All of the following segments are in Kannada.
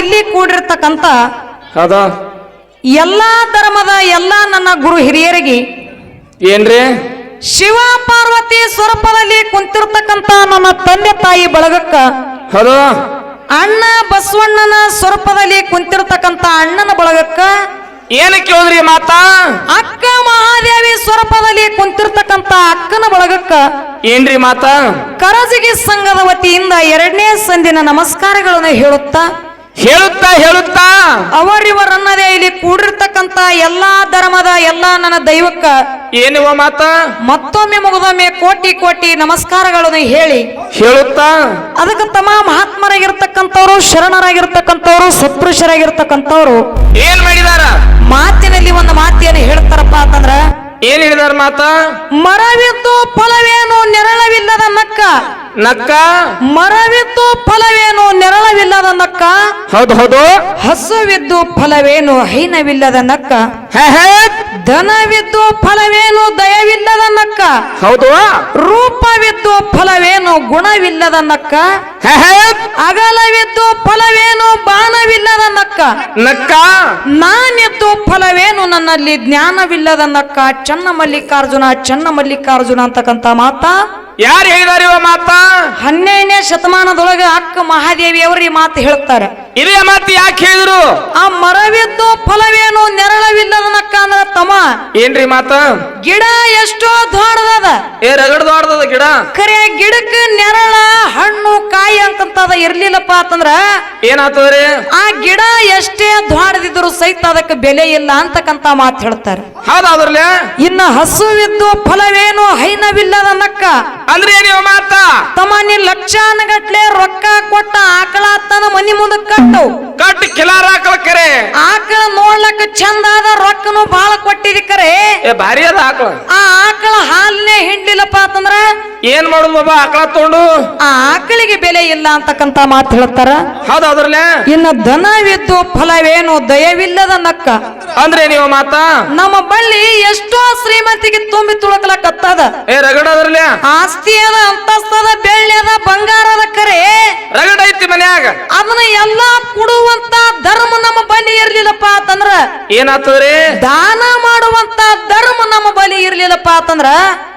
ಇಲ್ಲಿ ಕೂಡಿರ್ತಕ್ಕಂತ ಹೌದಾ ಎಲ್ಲಾ ಧರ್ಮದ ಎಲ್ಲಾ ನನ್ನ ಗುರು ಹಿರಿಯರಿಗೆ ಏನ್ರಿ ಶಿವ ಪಾರ್ವತಿ ಸ್ವರೂಪದಲ್ಲಿ ಕುಂತಿರ್ತಕ್ಕಂತ ನನ್ನ ತಂದೆ ತಾಯಿ ಬಳಗಕ್ಕ ಹೌದು ಅಣ್ಣ ಬಸವಣ್ಣನ ಸ್ವರೂಪದಲ್ಲಿ ಕುಂತಿರ್ತಕ್ಕಂತ ಅಣ್ಣನ ಬಳಗಕ್ಕ ಏನಕ್ಕೆ ಹೋದ್ರಿ ಮಾತಾ ಅಕ್ಕ ಮಹಾದೇವಿ ಸ್ವರೂಪದಲ್ಲಿ ಕುಂತಿರ್ತಕ್ಕಂತ ಅಕ್ಕನ ಬಳಗಕ್ಕ ಏನ್ರಿ ಮಾತಾ ಕರಜಗಿ ಸಂಘದ ವತಿಯಿಂದ 2ನೇ ಸಂದಿನ ನಮಸ್ಕಾರಗಳನ್ನು ಹೇಳುತ್ತಾ ಅವರಿವರನ್ನದೇ ಇಲ್ಲಿ ಕೂಡಿರ್ತಕ್ಕಂತ ಎಲ್ಲಾ ಧರ್ಮದ ಎಲ್ಲಾ ನನ್ನ ದೈವಕ್ಕ ಏನಿವ ಮಾತ ಮತ್ತೊಮ್ಮೆ ಮುಗಿದೊಮ್ಮೆ ಕೋಟಿ ಕೋಟಿ ನಮಸ್ಕಾರಗಳನ್ನು ಹೇಳುತ್ತಾ ಅದಕ್ಕೆ ತಮ್ಮ ಮಹಾತ್ಮರಾಗಿರ್ತಕ್ಕಂಥವ್ರು ಶರಣರಾಗಿರ್ತಕ್ಕಂಥವ್ರು ಸತ್ಪುರುಷರಾಗಿರ್ತಕ್ಕಂಥವ್ರು ಏನ್ ಮಾಡಿದಾರ ಮಾತಿನಲ್ಲಿ ಒಂದು ಮಾತಿಯನ್ನು ಹೇಳ್ತಾರಪ್ಪ ಅಂತಂದ್ರ ಏನ್ ಹೇಳಿದಾರ ಮಾತ ಮರವಿದ್ದು ಫಲವೇನು ನೆರಳವಿಲ್ಲದ ನಕ್ಕ ಮರವಿದ್ದು ಫಲವೇನು ನೆರಳವಿಲ್ಲದ ನಕ್ಕ ಹೌದು ಹಸುವಿದ್ದು ಫಲವೇನು ಹೈನವಿಲ್ಲದ ನಕ್ಕ ಧನವಿದ್ದು ಫಲವೇನು ದಯವಿಲ್ಲದ ನಕ್ಕ ಹೌದು ರೂಪವಿದ್ದು ಫಲವೇನು ಗುಣವಿಲ್ಲದ ನಕ್ಕ ಅಗಲವಿದ್ದು ಫಲವೇನು ಬಾಣವಿಲ್ಲದ ನಕ್ಕ ನಾನಿದ್ದು ಫಲವೇನು ನನ್ನಲ್ಲಿ ಜ್ಞಾನವಿಲ್ಲದ ನಕ್ಕ ಚನ್ನ ಮಲ್ಲಿಕಾರ್ಜುನ ಅಂತಕ್ಕಂತ ಮಾತಾ ಯಾರು ಹೇಳಿದಾರ ಇವ ಮಾತ 12ನೇ ಶತಮಾನದೊಳಗ ಅಕ್ಕ ಮಹಾದೇವಿ ಅವರು ಈ ಮಾತು ಹೇಳ್ತಾರೆ ಇದೇ ಮಾತು ಯಾಕೆ ಹೇಳಿದ್ರು ಆ ಮರವಿದ್ದು ಫಲವೇನು ನೆರಳವಿಲ್ಲದ ನಕ್ಕ ಅಂದ್ರ ತಮ್ಮ ಏನ್ರಿ ಮಾತ ಗಿಡ ಎಷ್ಟೋ ದೊಡ್ಡದ ರಗಡ ದೊಡ್ಡದ ಗಿಡ ಖರೆ ಗಿಡಕ್ಕೆ ನೆರಳ ಹಣ್ಣು ಕಾಯಿ ಅಂತಂತದ ಇರ್ಲಿಲ್ಲಪ್ಪ ಅಂತಂದ್ರ ಏನಾಗ್ತದ್ರಿ ಆ ಗಿಡ ಎಷ್ಟೇ ದೊಡ್ಡದಿದ್ರು ಸಹಿತ ಅದಕ್ಕೆ ಬೆಲೆ ಇಲ್ಲ ಅಂತಕ್ಕಂತ ಮಾತು ಹೇಳ್ತಾರೆ ಹೌದಾದ್ರಲ್ಲ ಇನ್ನ ಹಸುವಿದ್ದು ಫಲವೇನು ಹೈನವಿಲ್ಲದ ನಕ್ಕ ಅಂದ್ರೆ ನೀವು ಮಾತ ತಮ್ಮ ನೀ ಲಕ್ಷಾನುಗಟ್ಲೆ ರೊಕ್ಕ ಕೊಟ್ಟ ಆಕಳ ತನ ಮನಿ ಮುಂದೆ ಕಟ್ಟು ಕಿಲಾರ ಆಕಳ ಕರೆ ಆಕಳ ನೋಡ್ಲಕ್ಕ ಚಂದ ಆದ ರೊಕ್ಕನು ಬಹಳ ಕೊಟ್ಟಿದಿ ಕರೆ ಭಾರಿ ಅದ ಆಕಳ ಆ ಆಕಳ ಹಾಲನೆ ಹಿಂಡ್ಲಿಲ್ಲಪ್ಪ ಅಂತಂದ್ರ ಏನ್ ಮಾಡುದು ಬಾಬಾ ಆಕಳ ತಗೊಂಡು ಆ ಆಕಳಿಗೆ ಬೆಲೆ ಇಲ್ಲ ಅಂತಕ್ಕಂತ ಮಾತು ಹೇಳ್ತಾರ ಹೌದಾದ್ರಲ್ಲ ಇನ್ನು ಧನವಿದ್ದು ಫಲವೇನು ದಯವಿಲ್ಲದ ನಕ್ಕ ಅಂದ್ರೆ ನೀವು ಮಾತ ನಮ್ಮ ಬಳ್ಳಿ ಎಷ್ಟೋ ಶ್ರೀಮಂತಿಗೆ ತುಂಬಿ ತುಳಕಲಕತ್ತದ ರಗಡ ಅದ್ರಲ್ಲ ಆಸ್ತಿ ಅದ ಅಂತಸ್ತದ ಬೆಳ್ಳಿ ಅದ ಬಂಗಾರದ ಕರೆ ರಗಡ ಐತಿ ಮನ್ಯಾಗ ಅದನ್ನ ಎಲ್ಲಾ ಕೊಡುವಂತ ಧರ್ಮ ನಮ್ಮ ಬಳಿ ಇರ್ಲಿಲ್ಲಪ್ಪ ಅಂತಂದ್ರ ಏನಾಗ್ತದ್ರಿ ದಾನ ಮಾಡುವಂತ ಧರ್ಮ ನಮ್ಮ ಬಳಿ ಇರ್ಲಿಲ್ಲಪ್ಪ ಅಂತಂದ್ರ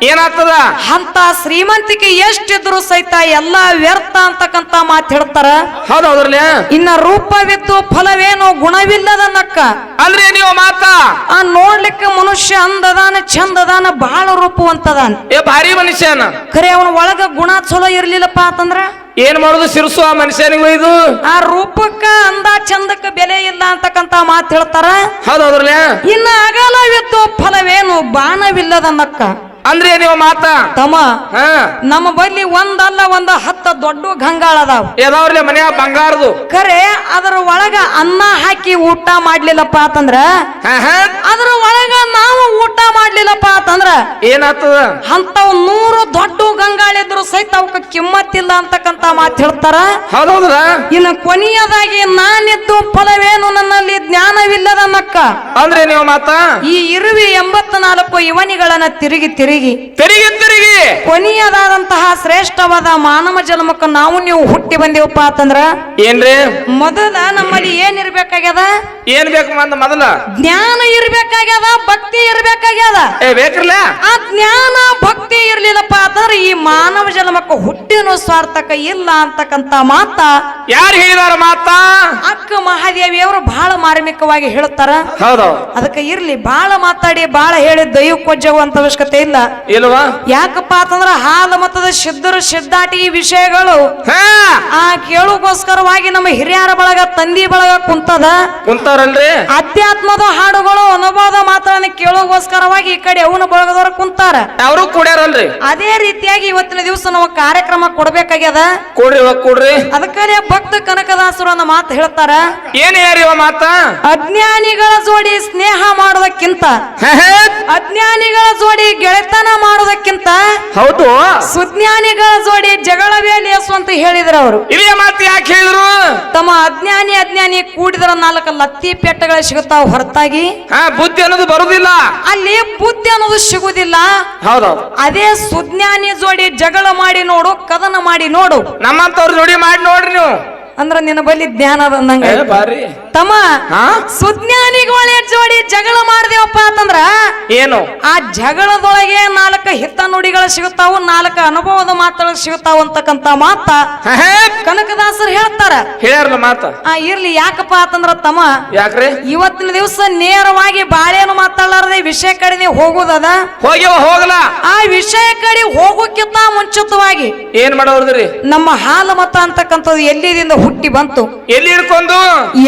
ಏನಾಗ್ತದ ಅಂತ ಶ್ರೀಮಂತಿಕೆ ಎಷ್ಟಿದ್ರು ಸಹಿತ ಎಲ್ಲಾ ವ್ಯರ್ಥ ಅಂತಕ್ಕಂತ ಮಾತು ಹೇಳ್ತಾರ ಹೌದೌದ್ರಲ್ಲ ಇನ್ನ ರೂಪವಿದ್ದು ಫಲವೇನು ಗುಣವಿಲ್ಲದ ನಕ್ಕ ಅಂದ್ರೆ ನೀವು ಮಾತ ಆ ನೋಡ್ಲಿಕ್ಕೆ ಮನುಷ್ಯ ಅಂದದಾನ ಚಂದದಾನ ಬಹಳ ರೂಪವಂತದಾನ ಭಾರಿ ಮನುಷ್ಯನ ಖರೆ ಅವನ ಒಳಗ ಗುಣ ಚಲೋ ಇರ್ಲಿಲ್ಲಪ್ಪ ಅಂತಂದ್ರ ಏನ್ ಮಾಡುದು ಸಿರ್ಸು ಆ ಮನುಷ್ಯನಿಗೂ ಇದು ಆ ರೂಪಕ್ಕ ಅಂದ ಚಂದಕ್ಕ ಬೆಲೆ ಇಲ್ಲ ಅಂತಕ್ಕಂತ ಮಾತು ಹೇಳ್ತಾರ ಹೌದೌದ್ರಲ್ಲ ಇನ್ನ ಅಗಲವಿದ್ದು ಫಲವೇನು ಬಾಣವಿಲ್ಲದ ನಕ್ಕ ಅಂದ್ರೆ ನೀವು ಮಾತ ತಮ್ಮ ನಮ್ಮ ಬಲ್ಲಿ ಒಂದಲ್ಲ 10 ದೊಡ್ಡ ಗಂಗಾಳ ಅದಾವ ಯಾವ್ದಾವ್ರಲ್ಲ ಮನ್ಯಾಗ ಬಂಗಾರದು ಖರೆ ಅದರ ಒಳಗ ಅನ್ನ ಹಾಕಿ ಊಟ ಮಾಡ್ಲಿಲ್ಲಪ್ಪ ಅಂತಂದ್ರ ಅದ್ರ ಒಳಗ ನಾವು ಊಟ ಮಾಡ್ಲಿಲ್ಲಪ್ಪ ಅಂತಂದ್ರ ಏನಾಗ್ತದ ಅಂತವ್ 100 ದೊಡ್ಡ ಗಂಗಾಳಿದ್ರು ಸಹಿತ ಅವಕ್ಕ ಕಿಮ್ಮತ್ತಿಲ್ಲ ಅಂತಕ್ಕಂತ ಮಾತು ಹೇಳ್ತಾರ ಹೌದೌದ್ರ ಇನ್ನು ಕೊನೆಯದಾಗಿ ನಾನಿದ್ದು ಫಲವೇನು ನನ್ನಲ್ಲಿ ಜ್ಞಾನವಿಲ್ಲದ ನಕ್ಕ ಅಂದ್ರೆ ನೀವು ಮಾತ ಈ 84 ಇವನಿಗಳನ್ನ ತಿರುಗಿ ಕೊನೆಯದಾದಂತಹ ಶ್ರೇಷ್ಠವಾದ ಮಾನವ ಜನ್ಮಕ್ಕ ನಾವು ನೀವು ಹುಟ್ಟಿ ಬಂದೇವಪ್ಪ ಅಂತಂದ್ರ ಏನ್ರಿ ಮೊದಲ ನಮ್ಮಲ್ಲಿ ಏನ್ ಇರ್ಬೇಕಾಗ್ಯದ ಏನ್ ಬೇಕು ಮೊದಲ ಜ್ಞಾನ ಇರ್ಬೇಕಾಗ್ಯದ ಭಕ್ತಿ ಇರ್ಬೇಕಾಗ್ಯದ ಬೇಕ್ರಲ್ಲ ಆ ಜ್ಞಾನ ಭಕ್ತಿ ಇರ್ಲಿಲ್ಲಪ್ಪ ಅಂತಂದ್ರ ಈ ಮಾನವ ಜನ್ಮಕ್ಕ ಹುಟ್ಟಿನ ಸ್ವಾರ್ಥಕ ಇಲ್ಲ ಅಂತಕ್ಕಂತ ಮಾತ ಯಾರು ಹೇಳಿದಾರ ಮಾತ ಅಕ್ಕ ಮಹಾದೇವಿ ಅವರು ಬಹಳ ಮಾರ್ಮಿಕವಾಗಿ ಹೇಳುತ್ತಾರ ಅದಕ್ಕೆ ಇರ್ಲಿ ಬಹಳ ಮಾತಾಡಿ ಬಹಳ ಹೇಳಿ ದೈವ ಕೊಜ್ಜುವಂತ ಅವಶ್ಯಕತೆ ಇಲ್ಲ ಇಲ್ವಾ ಯಾಕಪ್ಪ ಅಂತಂದ್ರ ಹಾಲ ಮತದ ಸಿದ್ಧರು ಸಿದ್ಧಾಟಿ ಈ ವಿಷಯಗಳು ಆ ಕೇಳುಗೋಸ್ಕರವಾಗಿ ನಮ್ಮ ಹಿರಿಯರ ಬಳಗ ತಂದಿ ಬಳಗ ಕುಂತಾರಲ್ರಿ ಅಧ್ಯಾತ್ಮದ ಹಾಡುಗಳು ಅನುಭವದ ಮಾತನ್ನ ಕೇಳುಗೋಸ್ಕರವಾಗಿ ಈ ಕಡೆ ಅವನ ಬಳಗದವರು ಕುಂತಾರ ಅವರು ಕೂಡ್ಯಾರಲ್ರಿ ಅದೇ ರೀತಿಯಾಗಿ ಇವತ್ತಿನ ದಿವಸ ನಾವು ಕಾರ್ಯಕ್ರಮ ಕೊಡ್ಬೇಕಾಗ್ಯದ ಕೊಡ್ರಿ ಅದಕ್ಕೆ ಭಕ್ತ ಕನಕದಾಸರು ಅನ್ನೋ ಮಾತು ಹೇಳ್ತಾರ ಏನ್ ಯಾರಿ ಮಾತ ಅಜ್ಞಾನಿಗಳ ಜೋಡಿ ಸ್ನೇಹ ಮಾಡೋದಕ್ಕಿಂತ ಅಜ್ಞಾನಿಗಳ ಜೋಡಿ ಗೆಳೆತನ ಮಾಡೋದಕ್ಕಿಂತ ಹೌದು ಸುಜ್ಞಾನಿಗಳ ಜೋಡಿ ಜಗಳವೇ ಲೇಸು ಅಂತ ಹೇಳಿದ್ರು ಅವರು ಇದೇ ಮಾತು ಯಾಕೆ ಹೇಳಿದ್ರು ತಮ್ಮ ಅಜ್ಞಾನಿ ಕೂಡಿದ್ರ 4 ಲತ್ತಿ ಪೆಟ್ಟಗಳು ಸಿಗುತ್ತಾವ ಹೊರತಾಗಿ ಬುದ್ಧಿ ಅನ್ನೋದು ಬರುದಿಲ್ಲ ಅಲ್ಲಿ ಬುದ್ಧಿ ಅನ್ನೋದು ಸಿಗುದಿಲ್ಲ ಹೌದೌದು ಅದೇ ಸುಜ್ಞಾನಿ ಜೋಡಿ ಜಗಳ ಮಾಡಿ ನೋಡು ಕದನ ಮಾಡಿ ನೋಡು ನಮ್ಮಂತವ್ರ ಜೋಡಿ ಮಾಡಿ ನೋಡ್ರಿ ನೀವು ಅಂದ್ರ ನಿನ್ನ ಬಲ್ಲಿ ಜ್ಞಾನ ಅದ ಅಂದಂಗ ಏ, ಬಾರಿ ತಮ್ಮ ಹಾ ಸುಜ್ಞಾನಿಗಳ ಜೋಡಿ ಜಗಳ ಮಾಡ್ದೇವಪ್ಪ ಅಂತಂದ್ರ ಏನು ಆ ಜಗಳದೊಳಗೆ 4 ಹಿತ್ತ ನುಡಿಗಳು ಸಿಗುತ್ತಾವು 4 ಅನುಭವದ ಮಾತುಗಳು ಸಿಗುತ್ತಾವು ಅಂತಕ್ಕಂತ ಮಾತ ಕನಕದಾಸರು ಹೇಳ್ತಾರ. ಹೇಳ್ಯಾರಲ್ಲ ಮಾತ ಇರ್ಲಿ ಯಾಕಪ್ಪ ಅಂತಂದ್ರ ತಮ್ಮ ಯಾಕ್ರಿ ಇವತ್ತಿನ ದಿವಸ ನೇರವಾಗಿ ಬಾಳೇನು ಮಾತಾಡಲಾರದೆ ವಿಷಯ ಕಡೆ ನೀವು ಹೋಗುದದ. ಹೋಗ್ಯವ ಹೋಗಲ್ಲ ಆ ವಿಷಯ ಕಡೆ ಹೋಗೋಕ್ಕಿಂತ ಮುಂಚಿತವಾಗಿ ಏನ್ ಮಾಡೋದ್ರಿ ನಮ್ಮ ಹಾಲು ಮತ ಅಂತಕ್ಕಂಥದ್ದು ಎಲ್ಲಿದಿಂದ ಹುಟ್ಟಿ ಬಂತು, ಎಲ್ಲಿ ಹಿಡ್ಕೊಂಡು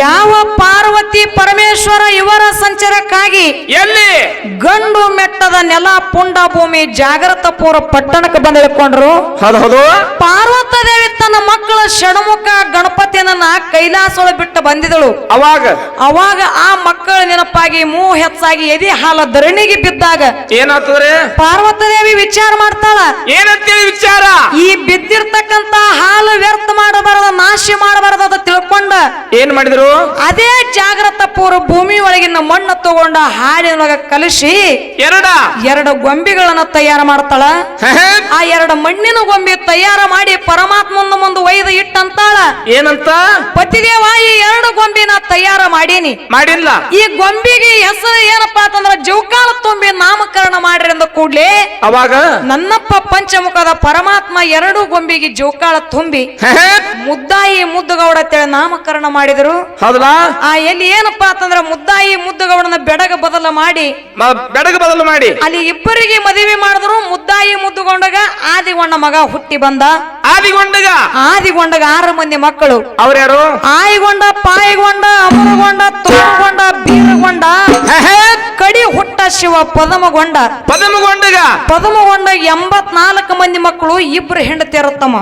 ಯಾವ ಪಾರ್ವತಿ ಪರಮೇಶ್ವರ ಇವರ ಸಂಚಾರಕ್ಕಾಗಿ ಎಲ್ಲಿ ಗಂಡು ಮೆಟ್ಟದ ನೆಲ ಪುಂಡ ಭೂಮಿ ಜಾಗೃತ ಪೂರ್ವ ಪಟ್ಟಣಕ್ಕೆ ಬಂದು ಇಳ್ಕೊಂಡ್ರು. ಹೌದು ಪಾರ್ವತ ದೇವಿ ತನ್ನ ಮಕ್ಕಳ ಷಣ್ಮುಖ ಗಣಪತಿಯನ್ನ ಕೈಲಾಸೊಳ ಬಿಟ್ಟು ಬಂದಿದಳು. ಅವಾಗ ಆ ಮಕ್ಕಳ ನೆನಪಾಗಿ ಮೂವ್ ಹೆಚ್ಚಾಗಿ ಎದಿ ಹಾಲ ಧರಣಿಗೆ ಬಿದ್ದಾಗ ಏನಾಗ್ತದ್ರಿ ಪಾರ್ವತ ದೇವಿ ವಿಚಾರ ಮಾಡ್ತಾಳ. ಏನಂತೇಳಿ ವಿಚಾರ ಈ ಬಿದ್ದಿರ್ತಕ್ಕಂತ ಹಾಲು ವ್ಯರ್ಥ ಮಾಡಬಾರದು, ನಾಶ ಮಾಡಬಾರದು ಅಂತ ತಿಳ್ಕೊಂಡ ಏನ್ ಮಾಡಿದ್ರು ಅದೇ ಜಾಗೃತ ಪೂರ್ವ ಭೂಮಿ ಒಳಗಿನ ಮಣ್ಣು ತಗೊಂಡ ಹಾಲಿನೊಳಗ ಕಲಸಿ ಎರಡು ಗೊಂಬೆಗಳನ್ನ ತಯಾರು ಮಾಡ್ತಾಳ. ಆ 2 ಮಣ್ಣಿನ ಗೊಂಬೆ ತಯಾರು ಮಾಡಿ ಪರಮಾತ್ಮನ ಮುಂದೆ ಒಯ್ದು ಇಟ್ಟಂತಾಳ. ಏನಂತ ಪತಿದೇವ ಈ 2 ಗೊಂಬಿನ ತಯಾರು ಮಾಡೀನಿ, ಮಾಡಿಲ್ಲ ಈ ಗೊಂಬಿಗೆ ಹೆಸರು ಏನಪ್ಪಾ ಅಂತಂದ್ರ ಜೌಕಾಳ ತುಂಬಿ ನಾಮಕರಣ ಮಾಡ್ರಿ ಅಂದ ಕೂಡ್ಲೆ ಅವಾಗ ನನ್ನಪ್ಪ ಪಂಚಮುಖದ ಪರಮಾತ್ಮ 2 ಗೊಂಬಿಗೆ ಜೌಕಾಳ ತುಂಬಿ ಮುದ್ದಾಯಿ ಮುದ್ದುಗೌಡ ಅಂತೇಳಿ ನಾಮಕರಣ ಮಾಡಿದ್ರು. ಹೌದಾ ಎಲ್ಲಿ ಏನಪ್ಪಾ ಅಂತಂದ್ರ ಮುದ್ದಾಯಿ ಮುದ್ದುಗೌಡನ ಬೆಡಗ ಬದಲು ಮಾಡಿ ಅಲ್ಲಿ ಇಬ್ಬರಿಗೆ ಮದುವೆ ಮಾಡಿದ್ರು. ಮುದ್ದಾಯಿ ಮುದ್ದುಗೊಂಡಗ ಆದಿಗೊಂಡ ಮಗ ಹುಟ್ಟಿ ಬಂದ. ಆದಿಗೊಂಡಗ 6 ಮಂದಿ ಮಕ್ಕಳು. ಅವ್ರ್ಯಾರು ಆಯಿಗೊಂಡ ಪಾಯಿಗೊಂಡ ಅಮರಗೊಂಡ ತೋರಗೊಂಡ ಬೀರಗೊಂಡ ಕಡಿ ಹುಟ್ಟ ಶಿವ ಪದಮಗೊಂಡ 84 ಮಂದಿ ಮಕ್ಕಳು. 2 ಹೆಂಡತಿಯರತ್ತಮ್ಮ,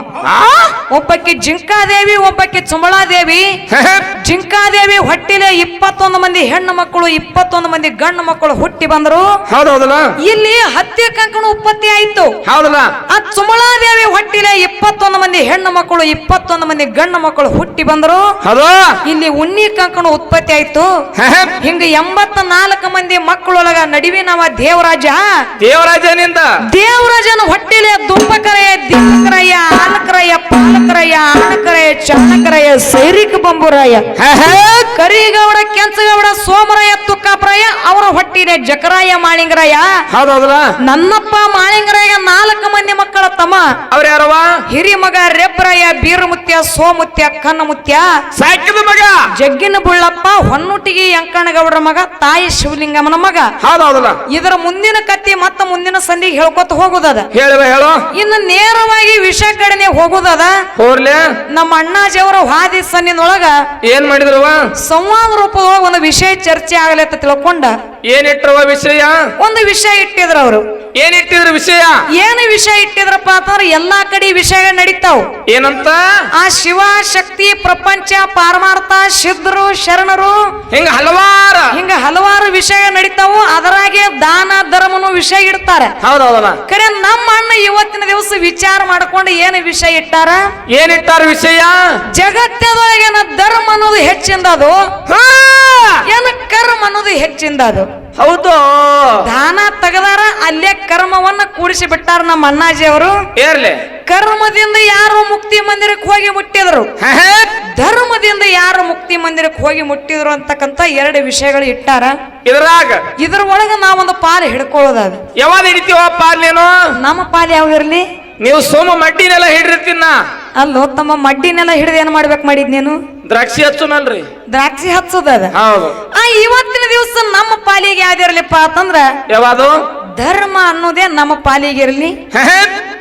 ಒಬ್ಬಕ್ಕೆ ಜಿಂಕಾದೇವಿ ಒಬ್ಬಕ್ಕೆ ಚುಂಬಳಾದೇವಿ. ಜಿಂಕಾದೇವಿ ಹೊಟ್ಟಿಲೆ 21 ಮಂದಿ ಹೆಣ್ಣು ಮಕ್ಕಳು 21 ಮಂದಿ ಗಂಡು ಮಕ್ಕಳು ಹುಟ್ಟಿ ಬಂದರು. ಇಲ್ಲಿ ಹತ್ಯೆ ಕಂಕಣ ಉತ್ಪತ್ತಿ ಆಯ್ತು. ಆ ಚುಮಳಾದೇವಿ ಹೊಟ್ಟಿಲೆ 21 ಮಂದಿ ಹೆಣ್ಣು ಮಕ್ಕಳು 21 ಮಂದಿ ಗಂಡು ಮಕ್ಕಳು ಹುಟ್ಟಿ ಬಂದರು. ಇಲ್ಲಿ ಉಣ್ಣಿ ಕಂಕಣ ಉತ್ಪತ್ತಿ ಆಯ್ತು. ಹಿಂಗ 84 ಮಂದಿ ಮಕ್ಕಳೊಳಗ ನಡುವಿನವ ದೇವರಾಜನ ಹೊಟ್ಟಿಲೆ ದುಂಬಕರಯ್ಯ ದಿಕ್ಕರಯ್ಯ ಆಲಕರಯ್ಯ ಪಾಲಕರಯ್ಯ ಆಣಕರಯ್ಯ ಚಾಣಕರಯ್ಯ ಸೈರಿಕ ಬಂಬುರಾಯ ಕರಿಗೌಡ ಕೆಂಚಗೌಡ ಸೋಮರಾಯ ತುಕ್ಕಾಪರಾಯ ಅವರ ಹೊಟ್ಟಿಲೆ ಜಕರಾಯ ಮಾಳಿಂಗರಾಯ. ನನ್ನಪ್ಪ ಮಾಳಿಂಗರಾಯ 4 ಮಂದಿ ಮಕ್ಕಳ ತಮ್ಮ. ಅವ್ರ್ಯಾರವ ಹಿರಿ ಮಗ ರೆಬ್ರಾಯ ಬೀರಮುತ್ಯ ಸೋಮುತ್ಯ ಕನ್ನಮುತ್ಯ ಸಾಕಿದ ಮಗ ಜಗ್ಗಿನ ಬುಳ್ಳಪ್ಪ ಹೊನ್ನುಟಿಗಿ ಅಂಕಣಗೌಡರ ಮಗ ತಾಯಿ ಶಿವಲಿಂಗಮ್ಮನ ಮಗ. ಇದರ ಮುಂದಿನ ಕತ್ತಿ ಮತ್ತ ಮುಂದಿನ ಸಂಧಿಗೆ ಹೇಳ್ಕೊತ ಹೋಗುದದ. ಹೇಳು ಇನ್ನು ನೇರವಾಗಿ ವಿಷಯ ಕಡೆನೆ ಹೋಗುದದ. ನಮ್ಮ ಅಣ್ಣಾಜಿಯವರ ಹಾದಿ ಸನ್ನಿನೊಳಗ ಏನ್ ಮಾಡಿದ್ರು ಸಂವಾದ ರೂಪದೊಳಗ ಒಂದು ವಿಷಯ ಚರ್ಚೆ ಆಗಲಿ ಅಂತ ತಿಳ್ಕೊಂಡ ಏನಿಟ್ರವ ವಿಷಯ ಒಂದು ವಿಷಯ ಇಟ್ಟಿದ್ರು. ಅವರು ಏನಿಟ್ಟಿದ್ರು ವಿಷಯ ಏನು ವಿಷಯ ಇಟ್ಟಿದ್ರಪ್ಪ ಅಂತಂದ್ರೆ ಎಲ್ಲಾ ಕಡೆ ವಿಷಯ ನಡೀತಾವ್. ಏನಂತ ಆ ಶಿವ ಶಕ್ತಿ ಪ್ರಪಂಚ ಪಾರಮಾರ್ಥ ಸಿದ್ಧರು ಶರಣರು ಹಿಂಗ ಹಲವಾರು ವಿಷಯ ನಡೀತಾವು. ಅದರಾಗೆ ದಾನ ಧರ್ಮನು ವಿಷಯ ಇಡ್ತಾರೆ. ಕರೆ ನಮ್ಮ ಅಣ್ಣ ಇವತ್ತಿನ ದಿವಸ ವಿಚಾರ ಮಾಡ್ಕೊಂಡು ಏನು ವಿಷಯ ಇಟ್ಟಾರ, ಏನಿಟ್ಟಾರ ವಿಷಯ ಜಗತ್ತದೊಳಗೇನ ಧರ್ಮ ಅನ್ನೋದು ಹೆಚ್ಚಿಂದದು, ಏನು ಕರ್ಮ ಅನ್ನೋದು ಹೆಚ್ಚಿಂದದು. ಹೌದು ದಾನ ತೆಗದಾರ ಅಲ್ಲೇ ಕರ್ಮವನ್ನ ಕೂಡಿಸಿ ಬಿಟ್ಟಾರ ನಮ್ಮ ಅಣ್ಣಾಜಿ ಅವರು. ಕರ್ಮದಿಂದ ಯಾರು ಮುಕ್ತಿ ಮಂದಿರಕ್ಕೆ ಹೋಗಿ ಮುಟ್ಟಿದ್ರು, ಧರ್ಮದಿಂದ ಯಾರು ಮುಕ್ತಿ ಮಂದಿರಕ್ಕೆ ಹೋಗಿ ಮುಟ್ಟಿದ್ರು ಅಂತಕ್ಕಂತ 2 ವಿಷಯಗಳು ಇಟ್ಟಾರ. ಇದ್ರ ಒಳಗ ನಾವೊಂದು ಪಾಲು ಹಿಡ್ಕೊಳ್ಳೋದಾಗ ಯಾವಾಗ ಹಿಡಿತೀವ ಪಾಲೇನು? ನಮ್ಮ ಪಾಲು ಯಾವ ಇರ್ಲಿ? ನೀವು ಸೋಮ ಮಡ್ಡಿನೆಲ್ಲ ಹಿಡಿರ್ತೀನ. ಅಲ್ಲೋ ತಮ್ಮ ಮಡ್ಡಿನೆಲ್ಲ ಹಿಡಿದು ಏನ್ ಮಾಡ್ಬೇಕು ಮಾಡಿದ್ ನೀನು? ದ್ರಾಕ್ಷಿ ಹಚ್ಚುನಲ್ರಿ. ದ್ರಾಕ್ಷಿ ಹಚ್ಚೋದದ. ಇವತ್ತಿನ ದಿವಸ ನಮ್ಮ ಪಾಲಿಗೆ ಯಾವ್ದಿರ್ಲಿಪ್ಪ ಅಂತಂದ್ರ ಯಾವುದು ಧರ್ಮ ಅನ್ನೋದೇ ನಮ್ಮ ಪಾಲಿಗಿರ್ಲಿ,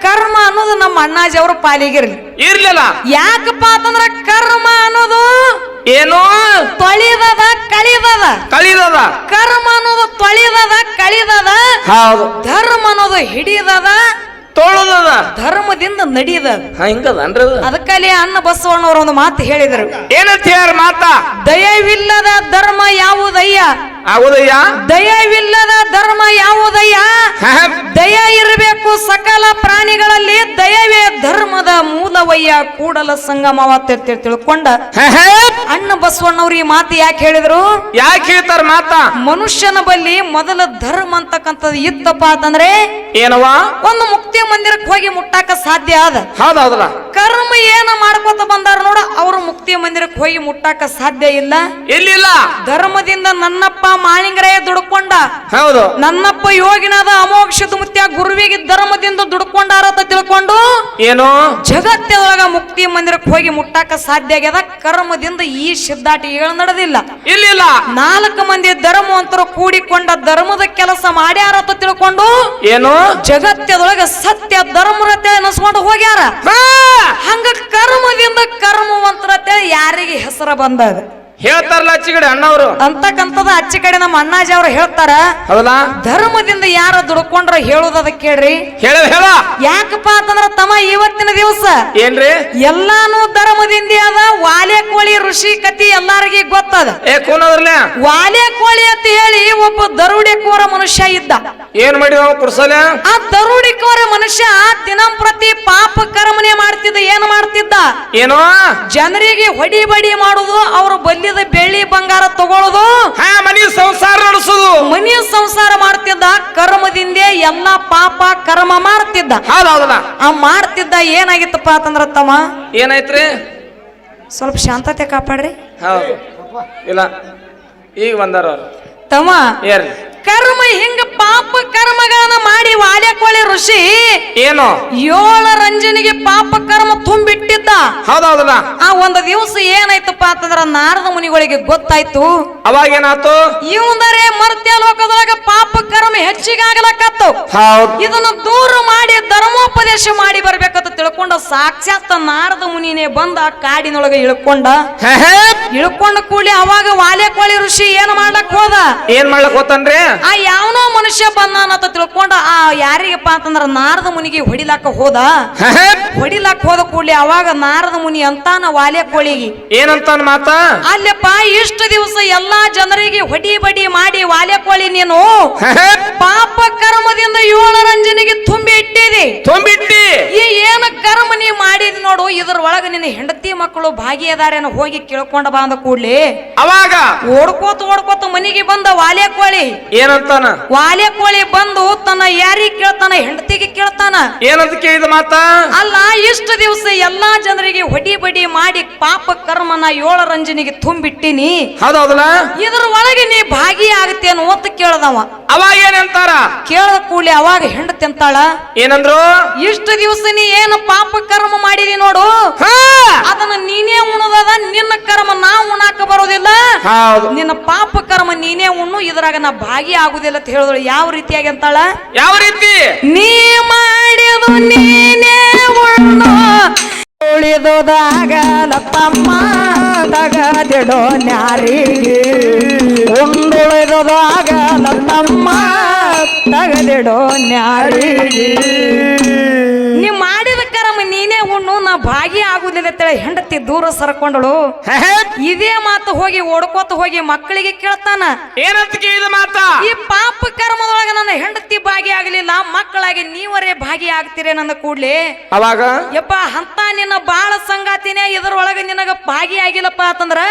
ಕರ್ಮ ಅನ್ನೋದು ನಮ್ಮ ಅಣ್ಣಾಜಿ ಅವ್ರ ಪಾಲಿಗಿರ್ಲಿ. ಇರ್ಲಿಲ್ಲ ಯಾಕಪ್ಪ ಅಂತಂದ್ರ ಕರ್ಮ ಅನ್ನೋದು ಏನು ತೊಳಿದದ ಕಳಿದದ. ಕರ್ಮ ಅನ್ನೋದು ತೊಳಿದದ ಕಳಿದದ. ಧರ್ಮ ಅನ್ನೋದು ಹಿಡಿದದ ತೊಳದದ. ಧರ್ಮದಿಂದ ನಡೀದದ. ಹಿಂಗದನ್ರಿ. ಅದಕ್ಕಲ್ಲಿ ಅನ್ನ ಬಸವಣ್ಣವ್ರ ಒಂದು ಮಾತು ಹೇಳಿದರು. ಏನಂತ ಹೇಳ ಮಾತ? ದಯವಿಲ್ಲದ ಧರ್ಮ ಯಾವುದಯ್ಯ ಆಗುದಯ್ಯ ದಯವಿಲ್ಲದ ಧರ್ಮ ಯಾವುದಯ್ಯ ದಯ ಇರಬೇಕು ಸಕಲ ಪ್ರಾಣಿಗಳಲ್ಲಿ ದಯವೇ ಧರ್ಮದ ಮೂಲವಯ್ಯ ಕೂಡಲ ಸಂಗಮವ ತಿಳ್ಕೊಂಡ ಅಣ್ಣ ಬಸವಣ್ಣವ್ರು ಈ ಮಾತು ಯಾಕೆ ಹೇಳಿದ್ರು? ಯಾಕೆ ಹೇಳ್ತಾರ ಮಾತಾ? ಮನುಷ್ಯನ ಬಲ್ಲಿ ಮೊದಲ ಧರ್ಮ ಅಂತಕ್ಕಂಥದ್ದು ಇತ್ತಪ್ಪ ಅಂತಂದ್ರೆ ಏನವ ಒಂದು ಮುಕ್ತಿ ಮಂದಿರಕ್ಕೆ ಹೋಗಿ ಮುಟ್ಟಾಕ ಸಾಧ್ಯ ಆದ. ಹೌದೌದಲ್ಲ, ಕರ್ಮ ಏನ ಮಾಡ್ಕೊತ ಬಂದಾರ ನೋಡ, ಅವರು ಮುಕ್ತಿ ಮಂದಿರಕ್ಕೆ ಹೋಗಿ ಮುಟ್ಟಾಕ ಸಾಧ್ಯ ಇಲ್ಲ. ಎಲ್ಲಿಲ್ಲ ಧರ್ಮದಿಂದ ನನ್ನಪ್ಪ ಮಾಳಿಂಗರೇ ದುಡ್ಕೊಂಡ, ಹೌದು ನನ್ನಪ್ಪ ಯೋಗಿನಾದ ಅಮೋಕ್ಷದ ಮುತ್ಯ ಗುರುವಿಗೆ ಧರ್ಮದಿಂದ ದುಡ್ಕೊಂಡಾರ ಅಂತ ತಿಳ್ಕೊಂಡು ಏನು ಜಗತ್ತೊಳಗ ಮುಕ್ತಿ ಮಂದಿರಕ್ಕೆ ಹೋಗಿ ಮುಟ್ಟಾಕ ಸಾಧ್ಯ ಆಗ್ಯದ. ಕರ್ಮದಿಂದ ಈ ಸಿದ್ಧಾಟಿ ಹೇಳ ನಡೆದಿಲ್ಲ. ಇಲ್ಲಿಲ್ಲ 4 ಮಂದಿ ಧರ್ಮವಂತರು ಕೂಡಿಕೊಂಡ ಧರ್ಮದ ಕೆಲಸ ಮಾಡ್ಯಾರ ಅಂತ ತಿಳ್ಕೊಂಡು ಏನು ಜಗತ್ತದೊಳಗ ಸತ್ಯ ಧರ್ಮರತೆ ಅನಿಸ್ಕೊಂಡು ಹೋಗ್ಯಾರ. ಹಂಗ ಕರ್ಮದಿಂದ ಕರ್ಮವಂತರತೆ ಯಾರಿಗೆ ಹೆಸರ ಬಂದದ ಹೇಳ್ತಾರಲ್ಲ ಅಚ್ಚಿಗಡೆ ಅಣ್ಣವ್ರು ಅಂತಕ್ಕಂಥದ್ದು ಅಚ್ಚಿ ಕಡೆ ನಮ್ಮ ಅಣ್ಣಾಜಿ ಅವ್ರು ಹೇಳ್ತಾರ. ಹೌದಾ ಧರ್ಮದಿಂದ ಯಾರ ದುಡ್ಕೊಂಡ್ರ ಹೇಳುದದ ಕೇಳ್ರಿ. ಹೇಳ ಯಾಕಪ್ಪ ಅಂತಂದ್ರ ತಮ್ಮ ಇವತ್ತಿನ ದಿವಸ ಏನ್ರಿ ಎಲ್ಲಾನು ಧರ್ಮದಿಂದ ಅದ. ವಾಲೆ ಕೋಳಿ ಋಷಿ ಕತಿ ಎಲ್ಲಾರಿಗೆ ಗೊತ್ತದ. ಕೂನದ್ರಲ್ಲ ವಾಲೆ ಕೋಳಿ ಅಂತ ಹೇಳಿ ಒಬ್ಬ ದರೋಡೆಕೋರ ಮನುಷ್ಯ ಇದ್ದ. ಏನ್ ಮಾಡಿದ ಕುರ್ಸಲ? ಆ ದರೋಡೆಕೋರ ಮನುಷ್ಯ ದಿನಂಪ್ರತಿ ಪಾಪ ಕರ್ಮನೆ ಮಾಡ್ತಿದ್ದ. ಏನ್ ಮಾಡ್ತಿದ್ದ? ಏನೋ ಜನರಿಗೆ ಹೊಡಿ ಬಡಿ ಮಾಡುದು, ಅವ್ರ ಬಲ್ಲಿದ ಬೆಳ್ಳಿ ಬಂಗಾರ ತಗೊಳ್ಳೋದು, ಮನಿ ಸಂಸಾರ ನಡೆಸುದು, ಮನಿ ಸಂಸಾರ ಮಾಡ್ತಿದ್ದ. ಕರ್ಮದಿಂದ ಎಲ್ಲಾ ಪಾಪ ಕರ್ಮ ಮಾಡ್ತಿದ್ದ. ಹೌದೌದಲ್ಲ, ಆ ಮಾಡ್ತಿದ್ದ ಏನಾಗಿತ್ತಪ್ಪ ಅಂತಂದ್ರ ತಮ್ಮ ಏನಾಯ್ತ್ರಿ? ಸ್ವಲ್ಪ ಶಾಂತತೆ ಕಾಪಾಡ್ರಿ. ಹೌದು ಇಲ್ಲ ಈಗ ಬಂದಾರ ಅವ್ರು ತಮ್ಮ. ಏರ್ರಿ ಕರ್ಮ ಹಿಂಗ ಪಾಪ ಕರ್ಮಗಳನ್ನ ಮಾಡಿ ವಾಲೆಕೋಳಿ ಋಷಿ ಏನು 7 ರಂಜನಿಗೆ ಪಾಪ ಕರ್ಮ ತುಂಬಿಟ್ಟಿದ್ದ. ಹೌದೌದಲ್ಲ, ಆ ಒಂದು ದಿವಸ ಏನಾಯ್ತಪ್ಪ ಅಂತಂದ್ರ ನಾರದ ಮುನಿಗಳಿಗೆ ಗೊತ್ತಾಯ್ತು. ಅವಾಗ ಏನಾಯ್ತು? ಇವಂದರೆ ಮರ್ತ್ಯ ಲೋಕದೊಳಗ ಪಾಪ ಕರ್ಮ ಹೆಚ್ಚಿಗಾಗಲಕತ್ತು. ಹೌದು, ಇದನ್ನು ದೂರ ಮಾಡಿ ಧರ್ಮೋಪದೇಶ ಮಾಡಿ ಬರ್ಬೇಕಂತ ತಿಳ್ಕೊಂಡ ಸಾಕ್ಷಾತ್ ನಾರದ ಮುನಿನೇ ಬಂದ ಕಾಡಿನೊಳಗ ಇಳ್ಕೊಂಡ ಕೂಡಿ ಅವಾಗ ವಾಲೆಕೋಳಿ ಋಷಿ ಏನ್ ಮಾಡ್ಲಕ್ ಹೋದ? ಏನ್ ಮಾಡ್ಲಕ್ ಹೋತನ್ರಿ? ಆ ಯಾವನೋ ಮನುಷ್ಯ ಬಂದಾನಂತ ತಿಳ್ಕೊಂಡ ಆ ಯಾರಿಗಪ್ಪ ಅಂತಂದ್ರ ನಾರದ ಮುನಿಗೆ ಹೊಡಿಲಾಕ ಹೋದ. ಹೊಡಿಲಾಕ ಹೋದ ಕೂಡಲೇ ಅವಾಗ ನಾರದ ಮುನಿ ಅಂತಾನ ವಾಲೆಕೋಳಿಗೆ ಏನಂತಾನ ಮಾತ? ಅಲ್ಲಪ್ಪ ಇಷ್ಟ ದಿವಸ ಎಲ್ಲಾ ಜನರಿಗೆ ಹೊಡಿ ಬಡಿ ಮಾಡಿ ವಾಲೆಕೋಳಿ ನೀನು ಪಾಪ ಕರ್ಮದಿಂದ 7 ರಂಜನಿಗೆ ತುಂಬಿ ಇಟ್ಟಿದಿ. ತುಂಬಿಟ್ಟಿ ಈ ಏನ ಕರ್ಮ ನೀ ಮಾಡಿದಿ ನೋಡು, ಇದ್ರ ಒಳಗ ನಿನ್ನ ಹೆಂಡತಿ ಮಕ್ಕಳು ಭಾಗಿಯದಾರೇನ ಹೋಗಿ ಕೇಳ್ಕೊಂಡ ಬಂದ ಕೂಡ್ಲಿ ಅವಾಗ ಓಡ್ಕೋತ ಮನೆಗೆ ಬಂದ ವಾಲೆಕೋಳಿ ಏನಂತಾನ? ವಾಲೆಕೋಳಿ ಬಂದು ತನ್ನ ಯಾರಿಗೆ ಕೇಳ್ತಾನ? ಹೆಂಡತಿಗೆ ಕೇಳ್ತಾನ. ಏನಂತ ಕೇಳಿದ ಮಾತ? ಅಲ್ಲ ಇಷ್ಟ ದಿವಸ ಎಲ್ಲಾ ಜನರಿಗೆ ಹೊಡಿ ಬಡಿ ಮಾಡಿ ಪಾಪ ಕರ್ಮನ 7 ರಂಜನಿಗೆ ತುಂಬಿಟ್ಟಿನಿ, ಹೌದೌದಲ್ಲ, ಇದ್ರ ಒಳಗೆ ನೀ ಭಾಗಿ ಆಗತ್ತೇನು ಅಂತ ಕೇಳ್ದವ. ಅವಾಗ ಏನಂತಾರ? ಕೇಳದ ಕೂಡಲೇ ಅವಾಗ ಹೆಂಡತಿ ಅಂತಾಳ, ಏನಂದ್ರು? ಇಷ್ಟ ದಿವಸ ನೀ ಏನು ಪಾಪ ಕರ್ಮ ಮಾಡಿದಿ ನೋಡು, ಅದನ್ನ ನೀನೇ ಉಣದ, ನಿನ್ನ ಕರ್ಮ ನಾ ಉಣಾಕ ಬರೋದಿಲ್ಲ, ನಿನ್ನ ಪಾಪ ಕರ್ಮ ನೀನೇ ಉಣ್ಣು, ಇದ್ರಾಗ ನಾ ಭಾಗಿ ಆಗುದಿಲ್ಲ ಅಂತ ಹೇಳಿದ್ರು. ಯಾವ ರೀತಿಯಾಗಿ ಅಂತಾಳ? ಯಾವ ರೀತಿ? ನೀ ಮಾಡಿದು ನೀನೇ ಉಣ್ಣು, ಉಳಿದುದಾಗಲ ತಮ್ಮ ತಗದಿಡೋ ನ್ಯಾರಿಗೆ, ಉಂಡುಳಿದುದಾಗಲ ತಮ್ಮ ತಗದಿಡೋ ನ್ಯಾರಿಗೆ. ನೀ ಮಾಡಿದ ಕರ್ಮ ನೀನೇ ಉಣ್ಣು, ನಾ ಭಾಗಿ ಆಗುದಿಲ್ಲ ಅಂತೇಳಿ ಹೆಂಡತಿ ದೂರ ಸರ್ಕೊಂಡಳು. ಇದೇ ಮಾತು ಹೋಗಿ ಓಡ್ಕೋತ ಹೋಗಿ ಮಕ್ಕಳಿಗೆ ಕೇಳ್ತಾನ. ಏನಂತ ಕೇಳಿದ ಮಾತ? ಈ ಪಾಪ ಕರ್ಮದೊಳಗ ನನ್ನ ಹೆಂಡತಿ ಭಾಗಿ ಆಗಲಿಲ್ಲ, ಮಕ್ಕಳಾಗಿ ನೀವರೇ ಭಾಗಿ ಆಗ್ತೀರಿ ನನ್ನ ಕೂಡ್ಲಿ. ಅವಾಗ ಯಪ್ಪ ಅಂತ ನಿನ್ನ ಬಾಳ ಸಂಗಾತಿನೇ ಇದ್ರೊಳಗ ನಿನಗ ಭಾಗಿ ಆಗಿಲ್ಲಪ್ಪ ಅಂತಂದ್ರ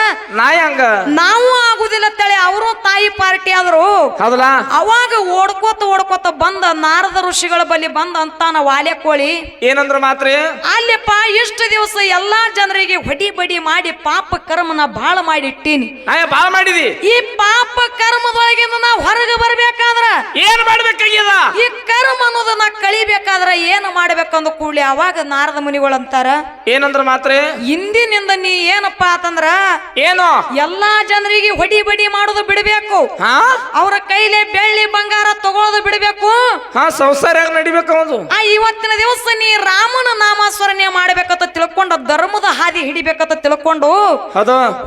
ನಾಯಂಗ ನಾವು ಆಗುದಿಲ್ಲ ಅಂತೇಳಿ ಅವರು ತಾಯಿ ಪಾರ್ಟಿ ಆದ್ರು. ಹೌದಲ್ಲ, ಅವಾಗ ಓಡ್ಕೋತ ಬಂದ ನಾರದ ಋಷಿಗಳ ಬಳಿ ಬಂದ ಅಂತಾನ ವಾಲೆಕೋಳಿ. ಏನಂದ್ರ ಮಾತ್ರಿ? ಅಲ್ಲಪ್ಪ ಇಷ್ಟ ದಿವಸ ಎಲ್ಲಾ ಜನರಿಗೆ ಹೊಡಿ ಬಡಿ ಮಾಡಿ ಪಾಪ ಕರ್ಮನ ಬಾಳ ಮಾಡಿ ಇಟ್ಟೀನಿ. ಬಾಳ ಮಾಡಿದಿ. ಈ ಪಾಪ ಕರ್ಮದೊಳಗಿಂದ ನಾವು ಹೊರಗೆ ಬರ್ಬೇಕಾದ್ರ ಏನ್ ಮಾಡ್ಬೇಕಾಗ್ಯದ? ಈ ಕರ್ಮ ಅನ್ನೋದನ್ನ ಕಳಿಬೇಕಾದ್ರ ಏನ್ ಮಾಡ್ಬೇಕಂದ ಕೂಡ್ಲಿ ಅವಾಗ ನಾರದ ಮುನಿಗಳು ಅಂತಾರ, ಏನಂದ್ರ ಮಾತ್ರಿ? ಇಂದಿನಿಂದ ನೀ ಏನಪ್ಪ ಅಂತಂದ್ರ ಏನು ಎಲ್ಲಾ ಜನರಿಗೆ ಹೊಡಿ ಬಡಿ ಮಾಡೋದು ಬಿಡಬೇಕು, ಅವರ ಕೈಲೇ ಬೆಳ್ಳಿ ಬಂಗಾರ ತಗೊಳ್ಳೋದು ಬಿಡಬೇಕು, ಸಂಸಾರ ನಡಿಬೇಕು. ಆ ಇವತ್ತಿನ ದಿವಸ ನೀ ರಾಮನ ನಾಮಸ್ಮರಣೆ ಮಾಡ್ಬೇಕಂತ ತಿಳ್ಕೊಂಡ ಧರ್ಮದ ಹಾದಿ ಹಿಡಿಬೇಕಂತ ತಿಳ್ಕೊಂಡು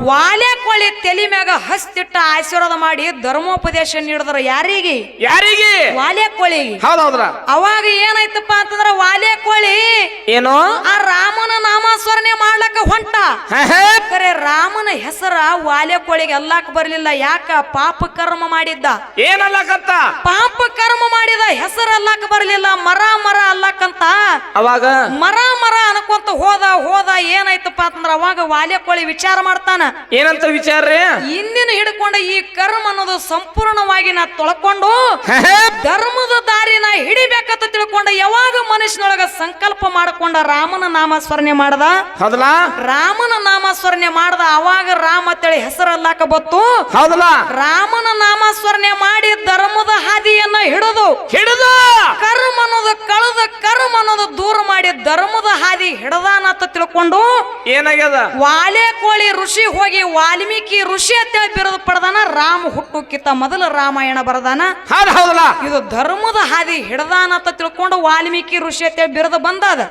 ವಾಲೆಕೋಳಿ ತಲೆ ಮ್ಯಾಗ ಹಸ್ತಿಟ್ಟ ಆಶೀರ್ವಾದ ಮಾಡಿ ಧರ್ಮೋಪದೇಶ ನೀಡಿದ್ರ. ಯಾರಿಗೆ? ವಾಲೆಕೋಳಿಗೆ. ಹೌದೌದ್ರ. ಅವಾಗ ಏನಾಯ್ತಪ್ಪ ಅಂತಂದ್ರ ವಾಲೆಕೋಳಿ ಏನು ಆ ರಾಮನ ನಾಮಸ್ಮರಣೆ ಮಾಡ್ಲಕ್ಕ ಹೊಂಟ. ಖರೆ ರಾಮನ ಹೆಸರ ವಾಲೆಕೋಳಿಗೆ ಅಲ್ಲಾಕ ಬರ್ಲಿಲ್ಲ. ಯಾಕ ಪಾಪ ಕರ್ಮ ಮಾಡಿದ್ದ. ಏನಲ್ಲಕತ್ತ ಪಾಪ ಕರ್ಮ ಮಾಡಿದ ಹೆಸರು ಅಲ್ಲಕ್ ಬರ್ಲಿಲ್ಲ, ಮರ ಮರ ಅಲ್ಲಕ್ಕಂತ ಅವಾಗ ಮರ ಮರ ಅನ್ಕೊಂತ ಹೋದ ಏನಾಯ್ತಪ್ಪ ಅಂತಂದ್ರ ಅವಾಗ ವಾಲೆ ಕೋಳಿ ವಿಚಾರ ಮಾಡ್ತಾನ. ಏನಂತ ವಿಚಾರ್ರಿ? ಇಂದಿನ ಹಿಡ್ಕೊಂಡ ಈ ಕರ್ಮ ಅನ್ನೋದು ಸಂಪೂರ್ಣವಾಗಿ ನಾ ತೊಳ್ಕೊಂಡು ಧರ್ಮದ ದಾರಿನ ಹಿಡಿಬೇಕಂತ ತಿಳ್ಕೊಂಡ ಯಾವಾಗ ಮನುಷ್ಯನೊಳಗ ಸಂಕಲ್ಪ ಮಾಡ್ಕೊಂಡ ರಾಮನ ನಾಮಸ್ಮರಣೆ ಮಾಡ್ದ. ಹೌದಲ್ಲ? ರಾಮನ ನಾಮಸ್ಮರಣೆ ಮಾಡ್ದ ಅವಾಗ ರಾಮ ಅಂತೇಳಿ ಹೆಸರಲ್ಲಾಕ ಬತ್ತು. ಹೌದಲ್ಲ? ರಾಮನ ನಾಮಸ್ಮರಣೆ ಮಾಡಿ ಧರ್ಮದ ಹಾದಿಯನ್ನ ಹಿಡಿದು ಕರ್ಮ ಅನ್ನೋದು ಕಳೆದ ಕರ್ಮ ಅನ್ನೋದು ದೂರ ಮಾಡಿ ಧರ್ಮದ ಹಾದಿ ಹಿಡದಾನ ಅಂತ ತಿಳ್ಕೊಂಡು ಏನಾಗ್ಯದ? ವಾಲೆ ಕೋಳಿ ಋಷಿ ಹೋಗಿ ವಾಲ್ಮೀಕಿ ಋಷಿ ಅಂತೇಳಿ ಬಿರುದು ಪಡೆದಾನ. ರಾಮ ಹುಟ್ಟುಕ್ಕಿಂತ ಮೊದಲು ರಾಮಾಯಣ ಬರದಾನ. ಹೌದಲ್ಲ? ಇದು ಧರ್ಮದ ಹಾದಿ ಹಿಡದಾನ ಅಂತ ತಿಳ್ಕೊಂಡು ವಾಲ್ಮೀಕಿ ಋಷಿ ಅಂತೇಳಿ ಬಿರುದು ಬಂದದ.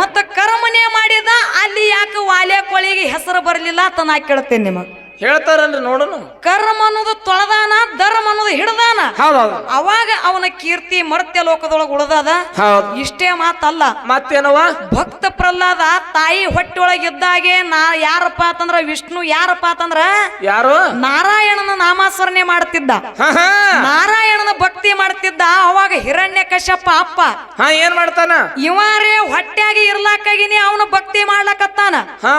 ಮತ್ತ ಕರ್ಮನೇ ಮಾಡಿದ ಅಲ್ಲಿ ಯಾಕೆ ವಾಲೆ ಕೋಳಿಗೆ ಹೆಸರು ಬರಲಿಲ್ಲ ಅಂತ ನಾ ಕೇಳ್ತೇನೆ ನಿಮಗ್. ಹೇಳ್ತಾರಲ್ರಿ ನೋಡೋಣ. ಕರ್ಮ ಅನ್ನೋದು ತೊಳೆದಾನ, ಧರ್ಮ ಅನ್ನೋದು ಹಿಡ್ದಾನ. ಅವಾಗ ಅವನ ಕೀರ್ತಿ ಮರ್ತ್ಯ ಲೋಕದೊಳಗ ಉಳಿದದ. ಇಷ್ಟೇ ಮಾತಲ್ಲ, ಮತ್ತೇನವ? ಭಕ್ತ ಪ್ರಹ್ಲಾದ ತಾಯಿ ಹೊಟ್ಟೆಯೊಳಗಿದ್ದಾಗೆ ಯಾರಪ್ಪ ಅಂತಂದ್ರ ವಿಷ್ಣು, ಯಾರಪ್ಪ ಅಂತಂದ್ರ ಯಾರು? ನಾರಾಯಣನ ನಾಮಾಸ್ಮರಣೆ ಮಾಡ್ತಿದ್ದ, ನಾರಾಯಣನ ಭಕ್ತಿ ಮಾಡ್ತಿದ್ದ. ಅವಾಗ ಹಿರಣ್ಯ ಕಶ್ಯಪ ಅಪ್ಪ ಏನ್ ಮಾಡ್ತಾನ? ಇವರೇ ಹೊಟ್ಟ್ಯಾಗಿ ಇರ್ಲಾಕಾಗಿನಿ ಅವನು ಭಕ್ತಿ ಮಾಡ್ಲಕತ್ತಾನ.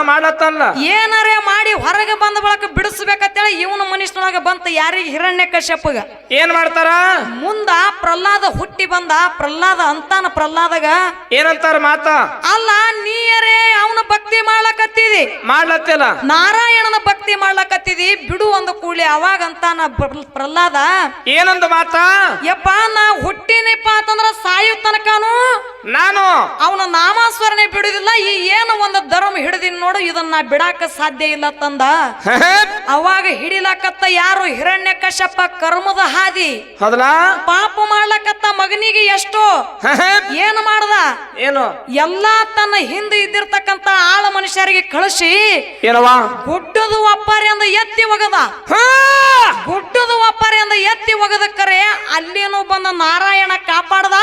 ಮಾಡ್ಲತ್ತಲ್ಲ. ಏನಾರೇ ಮಾಡಿ ಹೊರಗೆ ಬಂದ ಬಳಕ ಬಿಡಿಸ್ಬೇಕಂತೇಳಿ ಇವನು ಮನುಷ್ಯನೊಳಗ ಬಂತ. ಯಾರಿಗೆ? ಹಿರಣ್ಯ ಕಶ್ಯಪಗ. ಏನ್ ಮಾಡ್ತಾರ? ಮುಂದ ಪ್ರಹ್ಲಾದ ಹುಟ್ಟಿ ಬಂದ. ಪ್ರಹ್ಲಾದ ಅಂತಾನ ಪ್ರಹ್ಲಾದಗ ಏನಂತಾರ ಮಾತ? ಅಲ್ಲ ನೀರೇ ಅವನ ಭಕ್ತಿ ಮಾಡ್ಲಕತ್ತಿದಿ, ಮಾಡ್ಲತ್ತಿಲ್ಲ ನಾರಾಯಣನ ಭಕ್ತಿ ಮಾಡ್ಲಕತ್ತಿದಿ, ಬಿಡು ಒಂದು ಕೂಡಲೇ. ಅವಾಗ ಅಂತಾನ ಪ್ರಹ್ಲಾದ ಏನಂದ ಮಾತ? ಯಪ್ಪ ನಾ ಹುಟ್ಟಿನಪ್ಪ ಅಂತಂದ್ರ ಸಾಯು ತನಕನು ನಾನು ಅವನ ನಾಮಸ್ಮರಣೆ ಬಿಡುದಿಲ್ಲ. ಈ ಏನು ಒಂದು ಧರ್ಮ ಹಿಡಿದಿನ್ ನೋಡು, ಇದನ್ನ ಬಿಡಾಕ ಸಾಧ್ಯ ಇಲ್ಲ ತಂದ. ಅವಾಗ ಹಿಡಿಲಕತ್ತ ಯಾರು? ಹಿರಣ್ಯ ಕಶ್ಯಪ. ಕರ್ಮದ ಹಾದಿ ಹೌದಲ್ಲ? ಪಾಪ ಮಾಡ್ಲಕತ್ತ ಮಗನಿಗೆ ಎಷ್ಟು ಏನು ಮಾಡ್ದ? ಏನು? ಎಲ್ಲಾ ತನ್ನ ಹಿಂದೆ ಇದ್ದಿರ್ತಕ್ಕಂತ ಆಳ ಮನುಷ್ಯರಿಗೆ ಕಳಿಸಿ ಏನವ? ಗುಡ್ಡದ ಒಪ್ಪಾರಿ ಅಂದ ಎತ್ತಿ ಒಗದ. ಗುಡ್ಡದ ಒಪ್ಪಾರಿ ಅಂದ ಎತ್ತಿ ಒಗದ ಕರೆ ಅಲ್ಲೇನು ಬಂದ ನಾರಾಯಣ ಕಾಪಾಡ್ದ.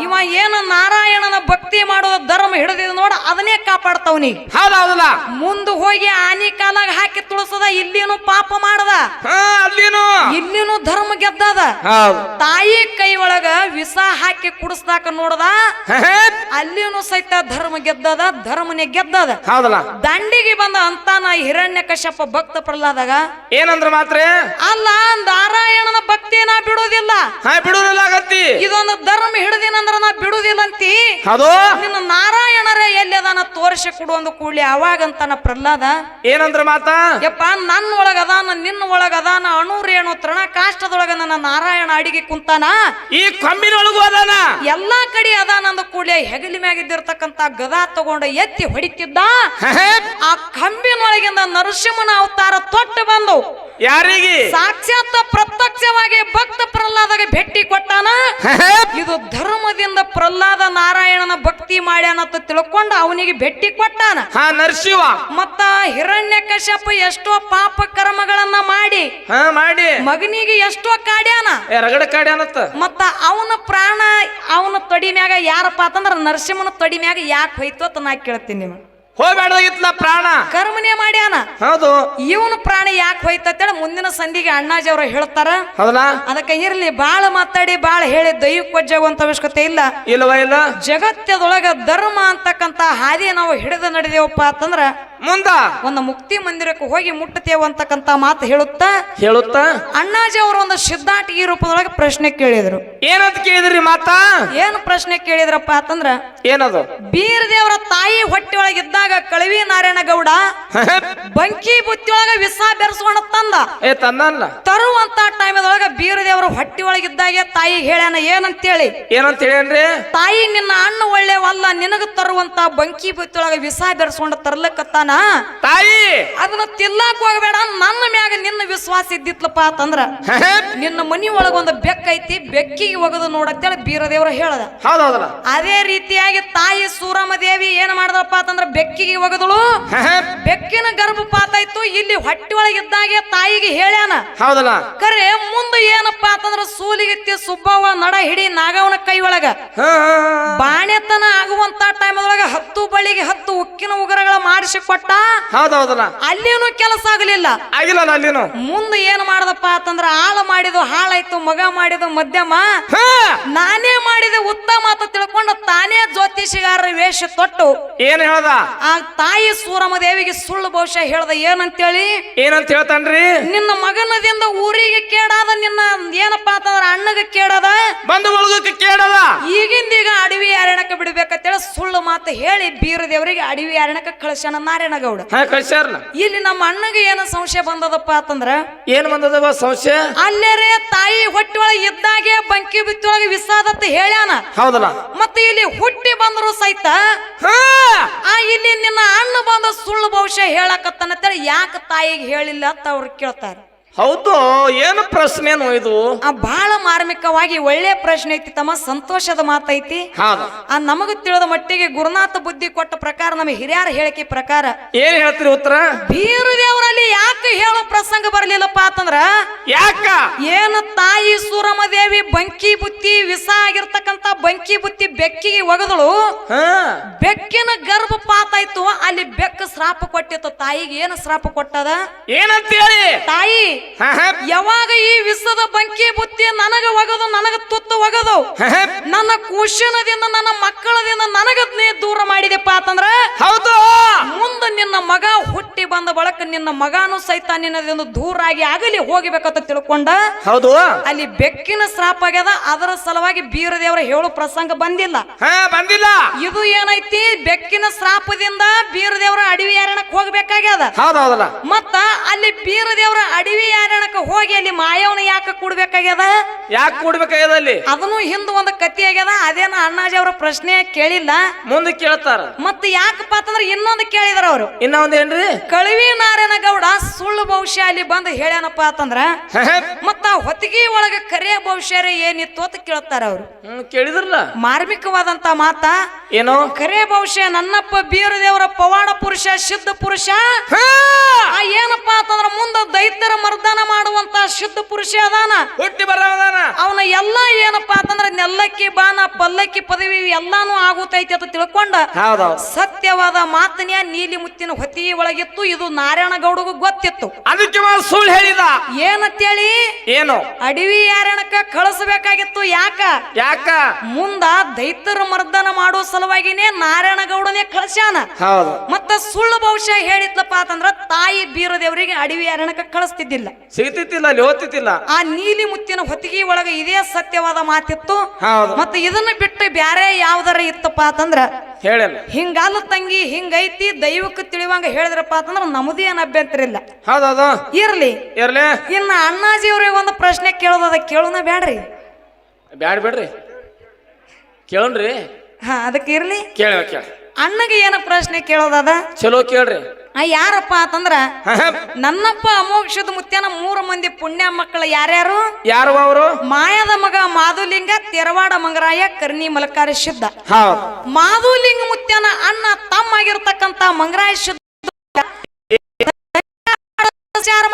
ಇವ ಏನು ನಾರಾಯಣನ ಭಕ್ತಿ ಮಾಡೋದ ಧರ್ಮ ಹಿಡಿದಿದ್ ನೋಡ, ಅದನ್ನೇ ಕಾಪಾಡ್ತವನಿ. ಹೌದಲ್ಲ? ಮುಂದೆ ಹೋಗಿ ಆನಿ ಕಾಲಾಗ ಹಾಕಿ ತುಳಸದ. ಇಲ್ಲಿನೂ ಪಾಪ ಮಾಡದ, ಇಲ್ಲಿನೂ ಧರ್ಮ ಗೆದ್ದದ. ತಾಯಿ ಕೈ ಒಳಗ ವಿಷ ಹಾಕಿ ಕುಡಿಸ್ದಾಕ ನೋಡದ, ಅಲ್ಲಿನೂ ಸಹಿತ ಧರ್ಮ ಗೆದ್ದದ, ಧರ್ಮನೇ ಗೆದ್ದದ. ದಂಡಿಗೆ ಬಂದ ಅಂತಾನ ಹಿರಣ್ಯ ಕಶ್ಯಪ ಭಕ್ತ ಪ್ರಹ್ಲಾದಾಗ ಏನಂದ್ರ ಮಾತ್ರ? ಅಲ್ಲ ನಾರಾಯಣನ ಭಕ್ತಿ ನಾ ಬಿಡುವುದಿಲ್ಲ, ಬಿಡುವುದಿಲ್ಲ ಆಗತ್ತಿ. ಇದೊಂದು ಧರ್ಮ ಹಿಡಿದಿನಂದ್ರ ನಾ ಬಿಡುವುದಿಲ್ಲ ಅಂತಿ. ನಿನ್ನ ನಾರಾಯಣರೇ ಎಲ್ಲಿದಾನ ತೋರಿಸಿ ಕೊಡು ಒಂದು ಕೂಡಲೇ. ಅವಾಗಂತಾನ ಪ್ರಹ್ಲಾದ ಏನಂದ್ರ ಮಾತ? ಯಪ್ಪ ನನ್ನ ಒಳಗ ಅದಾನ, ನಿನ್ನ ಒಳಗ ಅದಾನ, ಅಣುರೇಣು ತೃಣ ಕಾಷ್ಟದೊಳಗ ನನ್ನ ನಾರಾಯಣ ಅಡಿಗೆ ಕುಂತಾನ, ಈ ಕಂಬಿನೊಳಗೂ ಅದಾನ, ಎಲ್ಲಾ ಕಡೆ ಅದಾನ ಅಂದ ಕೂಡಲೇ ಹೆಗಲಿ ಮ್ಯಾಗಿದ್ದಿರ್ತಕ್ಕಂತ ಗದಾ ತಗೊಂಡ ಎತ್ತಿ ಹೊಡಿತಿದ್ದ. ಆ ಕಂಬಿನೊಳಗಿಂದ ನರಸಿಂಹನ ಅವತಾರ ತೊಟ್ಟು ಬಂದು ಯಾರಿಗೆ? ಸಾಕ್ಷಾತ್ ಪ್ರತ್ಯಕ್ಷವಾಗಿ ಭಕ್ತ ಪ್ರಹ್ಲಾದಗೆ ಭೇಟಿ ಕೊಟ್ಟಾನ. ಇದು ಧರ್ಮದಿಂದ ಪ್ರಹ್ಲಾದ ನಾರಾಯಣನ ಭಕ್ತಿ ಮಾಡ್ಯಾನಂತ ತಿಳ್ಕೊಂಡು ಅವನಿಗೆ ಭೇಟಿ ಕೊಟ್ಟಾನ. ನರಸಿಂಹ ಮತ್ತ ಹಿರಣ್ಯ ಕಶ್ಯಪ ಎಷ್ಟೋ ಪಾಪ ಕರ್ಮಗಳನ್ನ ಮಾಡಿ ಮಗನಿಗೆ ಎಷ್ಟೋ ಕಾಡ್ಯಾನ, ರಗಡ ಕಾಡ್ಯಾನತ್ತ. ಮತ್ತ ಅವನ ಪ್ರಾಣ ಅವನ ತೊಡಿ ಮ್ಯಾಗ ಯಾರಪ್ಪ ಅಂತಂದ್ರ ನರಸಿಂಹನ ತೊಡಿ ಮ್ಯಾಗ ಯಾಕೆ ಹೋಯ್ತು ಅಂತ ನಾ ಕೇಳ್ತೀನಿ. ನೀವು ಹೋಗ್ಬೇಡ ಪ್ರಾಣ ಕರ್ಮನೆ ಮಾಡ್ಯಾನ. ಹೌದು. ಇವನು ಪ್ರಾಣ ಯಾಕೆ ಹೋಯ್ತಂತೇಳಿ ಮುಂದಿನ ಸಂಧಿಗೆ ಅಣ್ಣಾಜಿ ಅವರು ಹೇಳ್ತಾರ. ಹೌದಾ? ಅದಕ್ಕೆ ಇರ್ಲಿ, ಬಾಳ ಮಾತಾಡಿ ಬಾಳ ಹೇಳಿ ದೈವ ಕೊಜ್ಜಾಗುವಂತ ಅವಶ್ಯಕತೆ ಇಲ್ಲ. ಇಲ್ಲ. ಜಗತ್ತದೊಳಗ ಧರ್ಮ ಅಂತಕ್ಕಂತ ಹಾದಿ ನಾವು ಹಿಡಿದು ನಡೆದೇವಪ್ಪ ಅಂತಂದ್ರ ಮುಂದ ಒಂದು ಮುಕ್ತಿ ಮಂದಿರಕ್ಕೆ ಹೋಗಿ ಮುಟ್ಟತೇವ ಅಂತಕ್ಕಂತ ಮಾತು ಹೇಳುತ್ತಾ ಅಣ್ಣಾಜಿ ಅವರು ಒಂದು ಸಿದ್ಧಾಂತಿಗೆ ರೂಪದೊಳಗೆ ಪ್ರಶ್ನೆ ಕೇಳಿದ್ರು. ಏನಂತ ಕೇಳಿದ್ರಿ ಮಾತಾ? ಏನು ಪ್ರಶ್ನೆ ಕೇಳಿದ್ರಪ್ಪ ಅಂತಂದ್ರ ಏನದು? ಬೀರ್ ದೇವರ ತಾಯಿ ಹೊಟ್ಟೆ ಒಳಗಿದ್ದಾಗ ಕಳವಿ ನಾರಾಯಣ ಗೌಡ ಬಂಕಿ ಬುತ್ತಿಯೊಳಗ ವಿಷ ಬೆರೆಸ್ಕೊಂಡ ತಂದ ತರುವಂತ ಟೈಮದೊಳಗ ಬೀರ್ ದೇವರ ಹೊಟ್ಟೆ ಒಳಗಿದ್ದಾಗೆ ತಾಯಿ ಹೇಳ್ಯಾನ. ಏನಂತೇಳಿ ಹೇಳ್ಯಾನ್ರಿ? ತಾಯಿ ನಿನ್ನ ಅಣ್ಣ ಒಳ್ಳೆವಲ್ಲ, ನಿನಗ ತರುವಂತ ಬಂಕಿ ಬುತ್ತಿಯೊಳಗ ವಿಷ ಬೆರೆಸ್ಕೊಂಡ ತರ್ಲಕತ್ತಾನ. ತಾಯಿ ಅದನ್ನ ತಿಲ್ಲಾಕ್ ಹೋಗಬೇಡ, ನನ್ನ ಮ್ಯಾಗ ನಿನ್ನ ವಿಶ್ವಾಸ ಇದ್ದಿತ್ಲಪ್ಪ ಅಂತಂದ್ರ ನಿನ್ನ ಮನಿ ಒಳಗ ಒಂದು ಬೆಕ್ಕ ಐತಿ, ಬೆಕ್ಕಿಗೆ ಒಗದು ನೋಡತ್ತೇಳಿ ಬೀರದೇವ್ರ ಹೇಳದ. ಅದೇ ರೀತಿಯಾಗಿ ತಾಯಿ ಸೂರಮದೇವಿ ಏನ್ ಮಾಡದಪ್ಪ ಅಂತಂದ್ರ ಬೆಕ್ಕಿಗೆ ಒಗದಳು. ಬೆಕ್ಕಿನ ಗರ್ಭಪಾತ ಆಯ್ತು. ಇಲ್ಲಿ ಹೊಟ್ಟೆ ಒಳಗಿದ್ದಾಗೆ ತಾಯಿಗೆ ಹೇಳ್ಯಾನ. ಹೌದಲ್ಲ? ಕರೆ ಮುಂದೆ ಏನಪ್ಪಾ ಅಂತಂದ್ರ ಸೂಲಿಗೆತ್ತಿ ಸುಬ್ಬವ್ವ ನಡ ಹಿಡಿ ನಾಗವನ ಕೈ ಒಳಗ ಬಾಣೆತನ ಆಗುವಂತ ಟೈಮದೊಳಗ 10 ಬಳಿಗೆ 10 ಉಕ್ಕಿನ ಉಗುರಗಳ ಮಾಡಿಸಿ ಕೊಟ್ಟ. ಹೌದೌದಲ್ಲ? ಅಲ್ಲಿನೂ ಕೆಲಸ ಆಗಲಿಲ್ಲ. ಮುಂದೆ ಏನ್ ಮಾಡದಪ್ಪ ಅಂತಂದ್ರ ಆಳ ಮಾಡಿದು ಹಾಳಾಯ್ತು, ಮಗ ಮಾಡಿದು ಮಧ್ಯಮ, ನಾನೇ ಮಾಡಿದ ಉತ್ತಮ ಅಂತ ತಿಳ್ಕೊಂಡು ತಾನೇ ಜ್ಯೋತಿಷಿಗಾರರ ವೇಷ ತೊಟ್ಟು ಏನ್ ಹೇಳ್ದ ಆ ತಾಯಿ ಸೂರಮ್ಮ ದೇವಿಗೆ ಸುಳ್ಳು ಬಹುಶಃ ಹೇಳ್ದ. ಏನಂತೇಳಿ ಹೇಳ್ತಾನ್ರಿ? ನಿನ್ನ ಮಗನದಿಂದ ಊರಿಗೆ ಕೇಳಾದ, ನಿನ್ನ ಏನಪ್ಪಾ ಅಂತಂದ್ರ ಅಣ್ಣಗ ಕೇಳದ, ಬಂದು ಒಳಗಕ್ಕೆ ಕೇಳದ, ಈಗಿಂದೀಗ ಅಡವಿ ಅರಣ್ಯಕ್ಕೆ ಬಿಡ್ಬೇಕಂತೇಳಿ ಸುಳ್ಳು ಮಾತು ಹೇಳಿ ಬೀರ ದೇವರಿಗೆ ಅಡವಿ ಅರಣ್ಯಕ್ಕೆ ಕಳಿಸ್ಯಾನ ನಾರಾಯಣಗೌಡ. ಕಳ್ಸ್ಯಾರಲ್ಲ. ಇಲ್ಲಿ ನಮ್ಮ ಅಣ್ಣಗೆ ಏನು ಸಂಶಯ ಬಂದದಪ್ಪ ಅಂತಂದ್ರ ಏನ್ ಬಂದದವ ಸಂಶಯ? ಅಲ್ಲೇರೆ ತಾಯಿ ಹೊಟ್ಟಿ ಒಳಗೆ ಇದ್ದಾಗೆ ಬಂಕಿ ಬಿತ್ತೊಳಗೆ ವಿಸಾದತ್ತ ಹೇಳ್ಯಾನ. ಹೌದಲ್ಲ. ಮತ್ತೆ ಇಲ್ಲಿ ಹುಟ್ಟಿ ಬಂದ್ರು ಸಹಿತ ಇಲ್ಲಿ ನಿನ್ನ ಅಣ್ಣ ಬಂದ ಸುಳ್ಳು ಬಹುಶಃ ಹೇಳಕತ್ತನಂತೇಳಿ ಯಾಕೆ ತಾಯಿಗೆ ಹೇಳಿಲ್ಲ ಅಂತ ಅವ್ರು ಕೇಳ್ತಾರೆ. ಹೌದು, ಏನು ಪ್ರಶ್ನೆನು ಇದು? ಬಹಳ ಮಾರ್ಮಿಕವಾಗಿ ಒಳ್ಳೆ ಪ್ರಶ್ನೆ ಐತಿ ತಮ್ಮ, ಸಂತೋಷದ ಮಾತೈತಿ. ನಮಗ ತಿಳಿದ ಮಟ್ಟಿಗೆ ಗುರುನಾಥ ಬುದ್ಧಿ ಕೊಟ್ಟ ಪ್ರಕಾರ, ನಮ್ಮ ಹಿರಿಯರ ಹೇಳಿಕೆ ಪ್ರಕಾರ ಏನ್ ಹೇಳ್ತೀರಿ ಉತ್ತರ? ಬೀರ ದೇವರಲ್ಲಿ ಯಾಕೆ ಹೇಳೋ ಪ್ರಸಂಗ ಬರ್ಲಿಲ್ಲಪ್ಪ ಅಂತಂದ್ರ, ಯಾಕ ಏನು ತಾಯಿ ಸೂರಮ್ಮ ದೇವಿ ಬಂಕಿ ಬುತ್ತಿ ವಿಷ ಆಗಿರ್ತಕ್ಕಂತ ಬಂಕಿ ಬುತ್ತಿ ಬೆಕ್ಕಿಗೆ ಒಗದಳು, ಬೆಕ್ಕಿನ ಗರ್ಭಪಾತ ಆಯ್ತು, ಅಲ್ಲಿ ಬೆಕ್ಕ ಶ್ರಾಪ ಕೊಟ್ಟಿತ್ತು. ತಾಯಿಗೆ ಏನು ಶ್ರಾಪ ಕೊಟ್ಟದ? ಏನಂತ ಹೇಳಿ? ತಾಯಿ ಯಾವಾಗ ಈ ವಿಷದ ಬಂಕಿ ಬುತ್ತಿ ನನಗ ಒಗದು, ನನಗ ತುತ್ತು ಒಗದು, ನನ್ನ ಕುಶನದಿಂದ ನನ್ನ ಮಕ್ಕಳದಿಂದ ನನಗದ್ನೇ ದೂರ ಮಾಡಿದೆಪ್ಪ ಅಂತಂದ್ರ, ಹೌದು, ಮುಂದೆ ನಿನ್ನ ಮಗ ಹುಟ್ಟಿ ಬಂದ ಬಳಕ ನಿನ್ನ ಮಗನು ಸಹಿತ ನಿನ್ನದಿಂದ ದೂರ ಆಗಿ ಆಗಲಿ ಹೋಗಿಬೇಕಂತ ತಿಳ್ಕೊಂಡ. ಹೌದು, ಅಲ್ಲಿ ಬೆಕ್ಕಿನ ಶ್ರಾಪ ಆಗ್ಯದ. ಅದರ ಸಲುವಾಗಿ ಬೀರ ದೇವರ ಹೇಳು ಪ್ರಸಂಗ ಬಂದಿಲ್ಲ. ಬಂದಿಲ್ಲ. ಇದು ಏನೈತಿ, ಬೆಕ್ಕಿನ ಶ್ರಾಪದಿಂದ ಬೀರ ದೇವರ ಅಡವಿ ಅರಣ್ಯಕ್ಕೆ ಹೋಗ್ಬೇಕಾಗ್ಯದ. ಹೌದೌದಲ್ಲ. ಮತ್ತ ಅಲ್ಲಿ ಬೀರ ದೇವರ ಅಡವಿ ಅರಣ್ಯಕ್ಕೆ ಹೋಗಿ ಅಲ್ಲಿ ಮಾಯವನ ಯಾಕೆ ಕೂಡ್ಬೇಕಾಗ್ಯದ? ಯಾಕೆ ಕೂಡ್ಬೇಕಾಗ್ಯದ? ಅಲ್ಲಿ ಅದನ್ನು ಹಿಂದ್ ಒಂದು ಕತ್ತಿ ಆಗ್ಯದ. ಅದೇನ ಅಣ್ಣಾಜಿ ಅವರ ಪ್ರಶ್ನೆ ಕೇಳಿಲ್ಲ, ಮುಂದೆ ಕೇಳ್ತಾರ. ಮತ್ತ ಯಾಕಪ್ಪ ಅಂತಂದ್ರ ಇನ್ನೊಂದು ಕೇಳಿದಾರ ಅವರು. ಇನ್ನೊಂದ್ ಏನ್ರಿ? ಕಳವಿ ನಾರಾಯಣಗೌಡ ಸುಳ್ಳು ಬಹುಶಃ ಅಲ್ಲಿ ಬಂದು ಹೇಳ್ಯಾನಪ್ಪ ಅಂತಂದ್ರ, ಮತ್ತ ಹೊತ್ತಿಗೆ ಒಳಗ ಕರೆ ಬಹುಶಃ ಏನಿತ್ತು ಅಂತ ಕೇಳ್ತಾರ ಅವ್ರು. ಕೇಳಿದ್ರಲ್ಲ, ಮಾರ್ಮಿಕವಾದಂತ ಮಾತ ಏನೋ ಕರೆ ಬಹುಶಃ ನನ್ನಪ್ಪ ಬೀರ ದೇವರ ಪವಾಡ ಪುರುಷ, ಸಿದ್ಧ ಪುರುಷ. ಏನಪ್ಪಾ ಅಂತಂದ್ರ ಮುಂದ ದೈತ್ಯರ ಮರ್ದನ ಮಾಡುವಂತ ಸಿದ್ಧ ಪುರುಷ ಅದಾನ, ಹುಟ್ಟಿ ಬರದಾನ. ಅವನ ಎಲ್ಲ ಏನಪ್ಪಾ ಅಂತಂದ್ರ ನೆಲ್ಲಕ್ಕಿ ಬಾನ ಪಲ್ಲಕ್ಕಿ ಪದವಿ ಎಲ್ಲಾನು ಆಗುತ್ತೈತಿ ಅಂತ ತಿಳ್ಕೊಂಡ ಸತ್ಯವಾದ ಮಾತನ್ಯ ನೀಲಿ ಮುತ್ತಿನ ಹೊತ್ತಿಗೆ ಒಳಗಿತ್ತು. ಇದು ನಾರಾಯಣಗೌಡಗೂ ಗೊತ್ತಿತ್ತು. ಅದಕ್ಕೆ ಸುಳ್ಳು ಹೇಳಿದ. ಏನಂತೇಳಿ? ಏನು ಅಡವಿ ಅರಣ್ಯಕ್ಕ ಕಳಿಸಬೇಕಾಗಿತ್ತು. ಯಾಕ ಮುಂದ ದೈತ್ಯರ ಮರ್ದನ ಮಾಡೋ ಸಲುವಾಗಿನೇ ನಾರಾಯಣಗೌಡನೇ ಕಳಿಸ್ಯಾನ. ಮತ್ತ ಸುಳ್ಳು ಬಹುಶಃ ಹೇಳಿದ್ಲಪ್ಪ ಅಂತಂದ್ರ ತಾಯಿ ಬೀರ ದೇವರಿಗೆ ಅಡವಿ ಅರಣ್ಯಕ್ಕೆ ಕಳಿಸ್ತಿದ್ದಿಲ್ಲ, ಸಿಗ್ತಿದ್ದಿಲ್ಲ, ಅಲ್ಲಿ ಓದ್ತಿದ್ದಿಲ್ಲ. ಆ ನೀಲಿ ಮುತ್ತಿನ ಹೊತ್ತಿಗೆ ಒಳಗ ಇದೇ ಸತ್ಯವಾದ ಮಾತಿತ್ತು. ಮತ್ತ ಇದನ್ನ ಬಿಟ್ಟು ಬ್ಯಾರೆ ಯಾವ್ದಾರ ಇತ್ತಪ್ಪ ಅಂತಂದ್ರ ಹೇಳಲ್ಲ. ಹಿಂಗಲ್ಲ ತಂಗಿ ಹಿಂಗೈತಿ ದೈವಕ್ಕೆ ತಿಳಿವಂಗ ಹೇಳಿದ್ರಪ್ಪ ಅಂತಂದ್ರ ನಮ್ಮದೇನ್ ಅಭ್ಯಂತರ ಇಲ್ಲ. ಹೌದೌದು, ಇರ್ಲಿ. ಇನ್ನ ಅಣ್ಣಾಜಿ ಅವ್ರಿಗೆ ಒಂದು ಪ್ರಶ್ನೆ ಕೇಳೋದ ಕೇಳೋಣ ಬ್ಯಾಡ್ರಿ? ಬ್ಯಾಡ್ರಿ ಕೇಳ್ರಿ. ಅದಕ್ಕೆ ಇರ್ಲಿ, ಕೇಳ. ಅಣ್ಣಗೆ ಏನ ಪ್ರಶ್ನೆ ಕೇಳೋದದ? ಚಲೋ ಕೇಳ್ರಿ. ಯಾರಪ್ಪ ಅಂತಂದ್ರ ನನ್ನಪ್ಪ ಅಮೋಕ್ಷದ ಮುತ್ಯಾನ 3 ಮಂದಿ ಪುಣ್ಯ ಮಕ್ಕಳು. ಯಾರ್ಯಾರು? ಯಾರು ಅವರು? ಮಾಯದ ಮಗ ಮಾಧುಲಿಂಗ, ತೆರವಾಡ ಮಂಗರಾಯ, ಕರ್ನಿ ಮಲಕಾರಿ ಸಿದ್ಧ. ಮಾಧುಲಿಂಗ ಮುತ್ಯಾನ ಅಣ್ಣ ತಮ್ಮ ಆಗಿರ್ತಕ್ಕಂತ ಮಂಗರಾಯ ಸಿದ್ಧ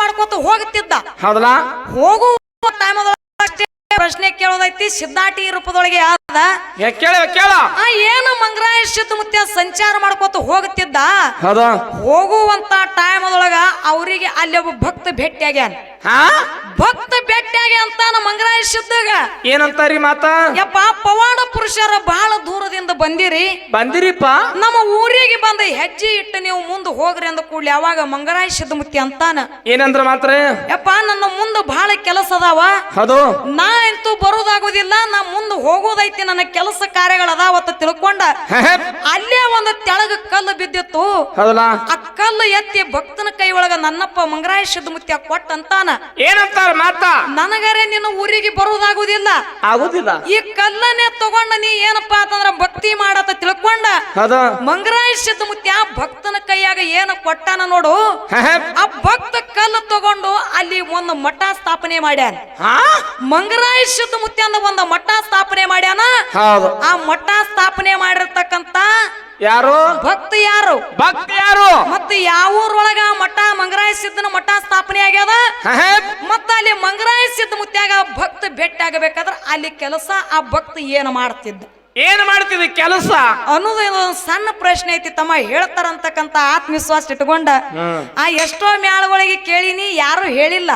ಮಾಡ್ಕೋತ ಹೋಗುತ್ತಿದ್ದ. ಹೌದಲ್ಲ? ಹೋಗುವ ಟೈಮ್ ಪ್ರಶ್ನೆ ಕೇಳೋದೈತಿ. ಸಿದ್ಧಾಟಿ ರೂಪದೊಳಗೆ ಆದ ಏನು ಮಂಗರಾಯ ಸಿದ್ಧ ಮುತ್ಯ ಸಂಚಾರ ಮಾಡ್ಕೋತ ಹೋಗುತ್ತಿದ್ದ. ಹೋಗುವಂತ ಟೈಮ್ ಅದೊಳಗ ಅವರಿಗೆ ಅಲ್ಲಿ ಒಬ್ಬ ಭಕ್ತ ಭೇಟಿಯಾಗ್ಯಾನ. ಭಕ್ತ ಭೇಟಿಯಾಗಿ ಅಂತ ಮಂಗರಾಯ ಸಿದ್ಧಗ ಏನಂತಾರಿ ಮಾತ? ಯಪ್ಪ ಪವಾಡ ಪುರುಷರ ಬಹಳ ದೂರದಿಂದ ಬಂದಿರಿಪ್ಪ, ನಮ್ಮ ಊರಿಗೆ ಬಂದ ಹೆಜ್ಜೆ ಇಟ್ಟು ನೀವು ಮುಂದೆ ಹೋಗ್ರಿ ಅಂದ ಕೂಡ್ಲಿ ಅವಾಗ ಮಂಗರಾಯ ಸಿದ್ಧ ಮುತ್ಯ ಅಂತಾನ. ಏನಂದ್ರ ಮಾತ್ರ? ಯಪ್ಪ ನನ್ನ ಮುಂದೆ ಬಹಳ ಕೆಲಸ ಅದಾವ, ನಾ ಅಂತೂ ಬರೋದಾಗುದಿಲ್ಲ, ನಾ ಮುಂದೆ ಹೋಗೋದೈತಿ, ನನ್ನ ಕೆಲಸ ಕಾರ್ಯಗಳು ಅದಾವತ್ತ ತಿಳ್ಕೊಂಡ ಅಲ್ಲೇ ಒಂದು ತೆಳಗ ಕಲ್ಲು ಬಿದ್ದಿತ್ತು. ಆ ಕಲ್ಲು ಎತ್ತಿ ಭಕ್ತನ ಕೈ ಒಳಗ ನನ್ನಪ್ಪ ಮಂಗರಾಯ ಸಿದ್ಧ ಮುತ್ಯ ಕೊಟ್ಟಂತಾನ. ಏನಂತಾರ ಮಾತ? ನನಗರೆ ನಿನ್ನ ಊರಿಗೆ ಬರುವುದಾಗುದಿಲ್ಲ, ಈ ಕಲ್ಲನ್ನೇ ತಗೊಂಡ ನೀ ಏನಪ್ಪಾ ಅಂತಂದ್ರ ಭಕ್ತಿ ಮಾಡತ್ತ ತಿಳ್ಕೊಂಡ ಮಂಗರಾಯ ಸಿದ್ಧ ಮುತ್ಯ ಭಕ್ತನ ಕೈಯಾಗ ಏನು ಕೊಟ್ಟಾನ ನೋಡು. ಆ ಭಕ್ತ ಕಲ್ಲು ತಗೊಂಡು ಅಲ್ಲಿ ಒಂದು ಮಠ ಸ್ಥಾಪನೆ ಮಾಡ್ಯಾನ. ಮಂಗರಾಯ ಸಿದ್ಧ ಮುತ್ಯ ಅಂದ ಒಂದು ಮಠ ಸ್ಥಾಪನೆ ಮಾಡ್ಯಾನ. ಆ ಮಠ ಸ್ಥಾಪನೆ ಮಾಡಿರ್ತಕ್ಕಂತ ಯಾರು ಭಕ್ತ ಯಾರು? ಮತ್ತೆ ಯಾವ ಊರೊಳಗ ಮಠ ಮಂಗರಾಯ ಸಿದ್ಧನ ಮಠ ಸ್ಥಾಪನೆ ಆಗ್ಯದ. ಮತ್ತ ಅಲ್ಲಿ ಮಂಗರಾಯ ಸಿದ್ಧ ಮುತ್ಯಾಗ ಭಕ್ತ ಭೇಟಿ ಆಗಬೇಕಾದ್ರ ಅಲ್ಲಿ ಕೆಲಸ ಆ ಭಕ್ತ ಏನು ಮಾಡ್ತಿದ್ದ? ಏನ್ ಮಾಡ್ತಿದ್ದ ಕೆಲಸ ಅನ್ನೋದು ಒಂದು ಸಣ್ಣ ಪ್ರಶ್ನೆ ಐತಿ ತಮ್ಮ. ಹೇಳ್ತಾರಂತಕ್ಕಂತ ಆತ್ಮವಿಶ್ವಾಸ ಇಟ್ಕೊಂಡ ಆ ಎಷ್ಟೋ ಮ್ಯಾಳಗಳಿಗೆ ಕೇಳಿನಿ, ಯಾರು ಹೇಳಿಲ್ಲ.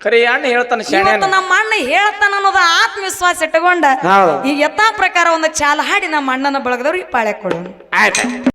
ಖರೆ ಅಣ್ಣ ಹೇಳ್ತಾನೆ ಶಾಣೆ ಇವತ್ತು ನಮ್ಮ ಅಣ್ಣ ಹೇಳ್ತಾನ ಅನ್ನೋದು ಆತ್ಮವಿಶ್ವಾಸ ಇಟ್ಟುಕೊಂಡ ಹೌದು ಈಗ ಯಥಾ ಪ್ರಕಾರ ಒಂದು ಚಾಲ ಹಾಡಿ ನಮ್ಮ ಅಣ್ಣನ ಬಳಗದವ್ರಿಗೆ ಪಾಳೆ ಕೊಡೋಣ. ಆಯ್ತು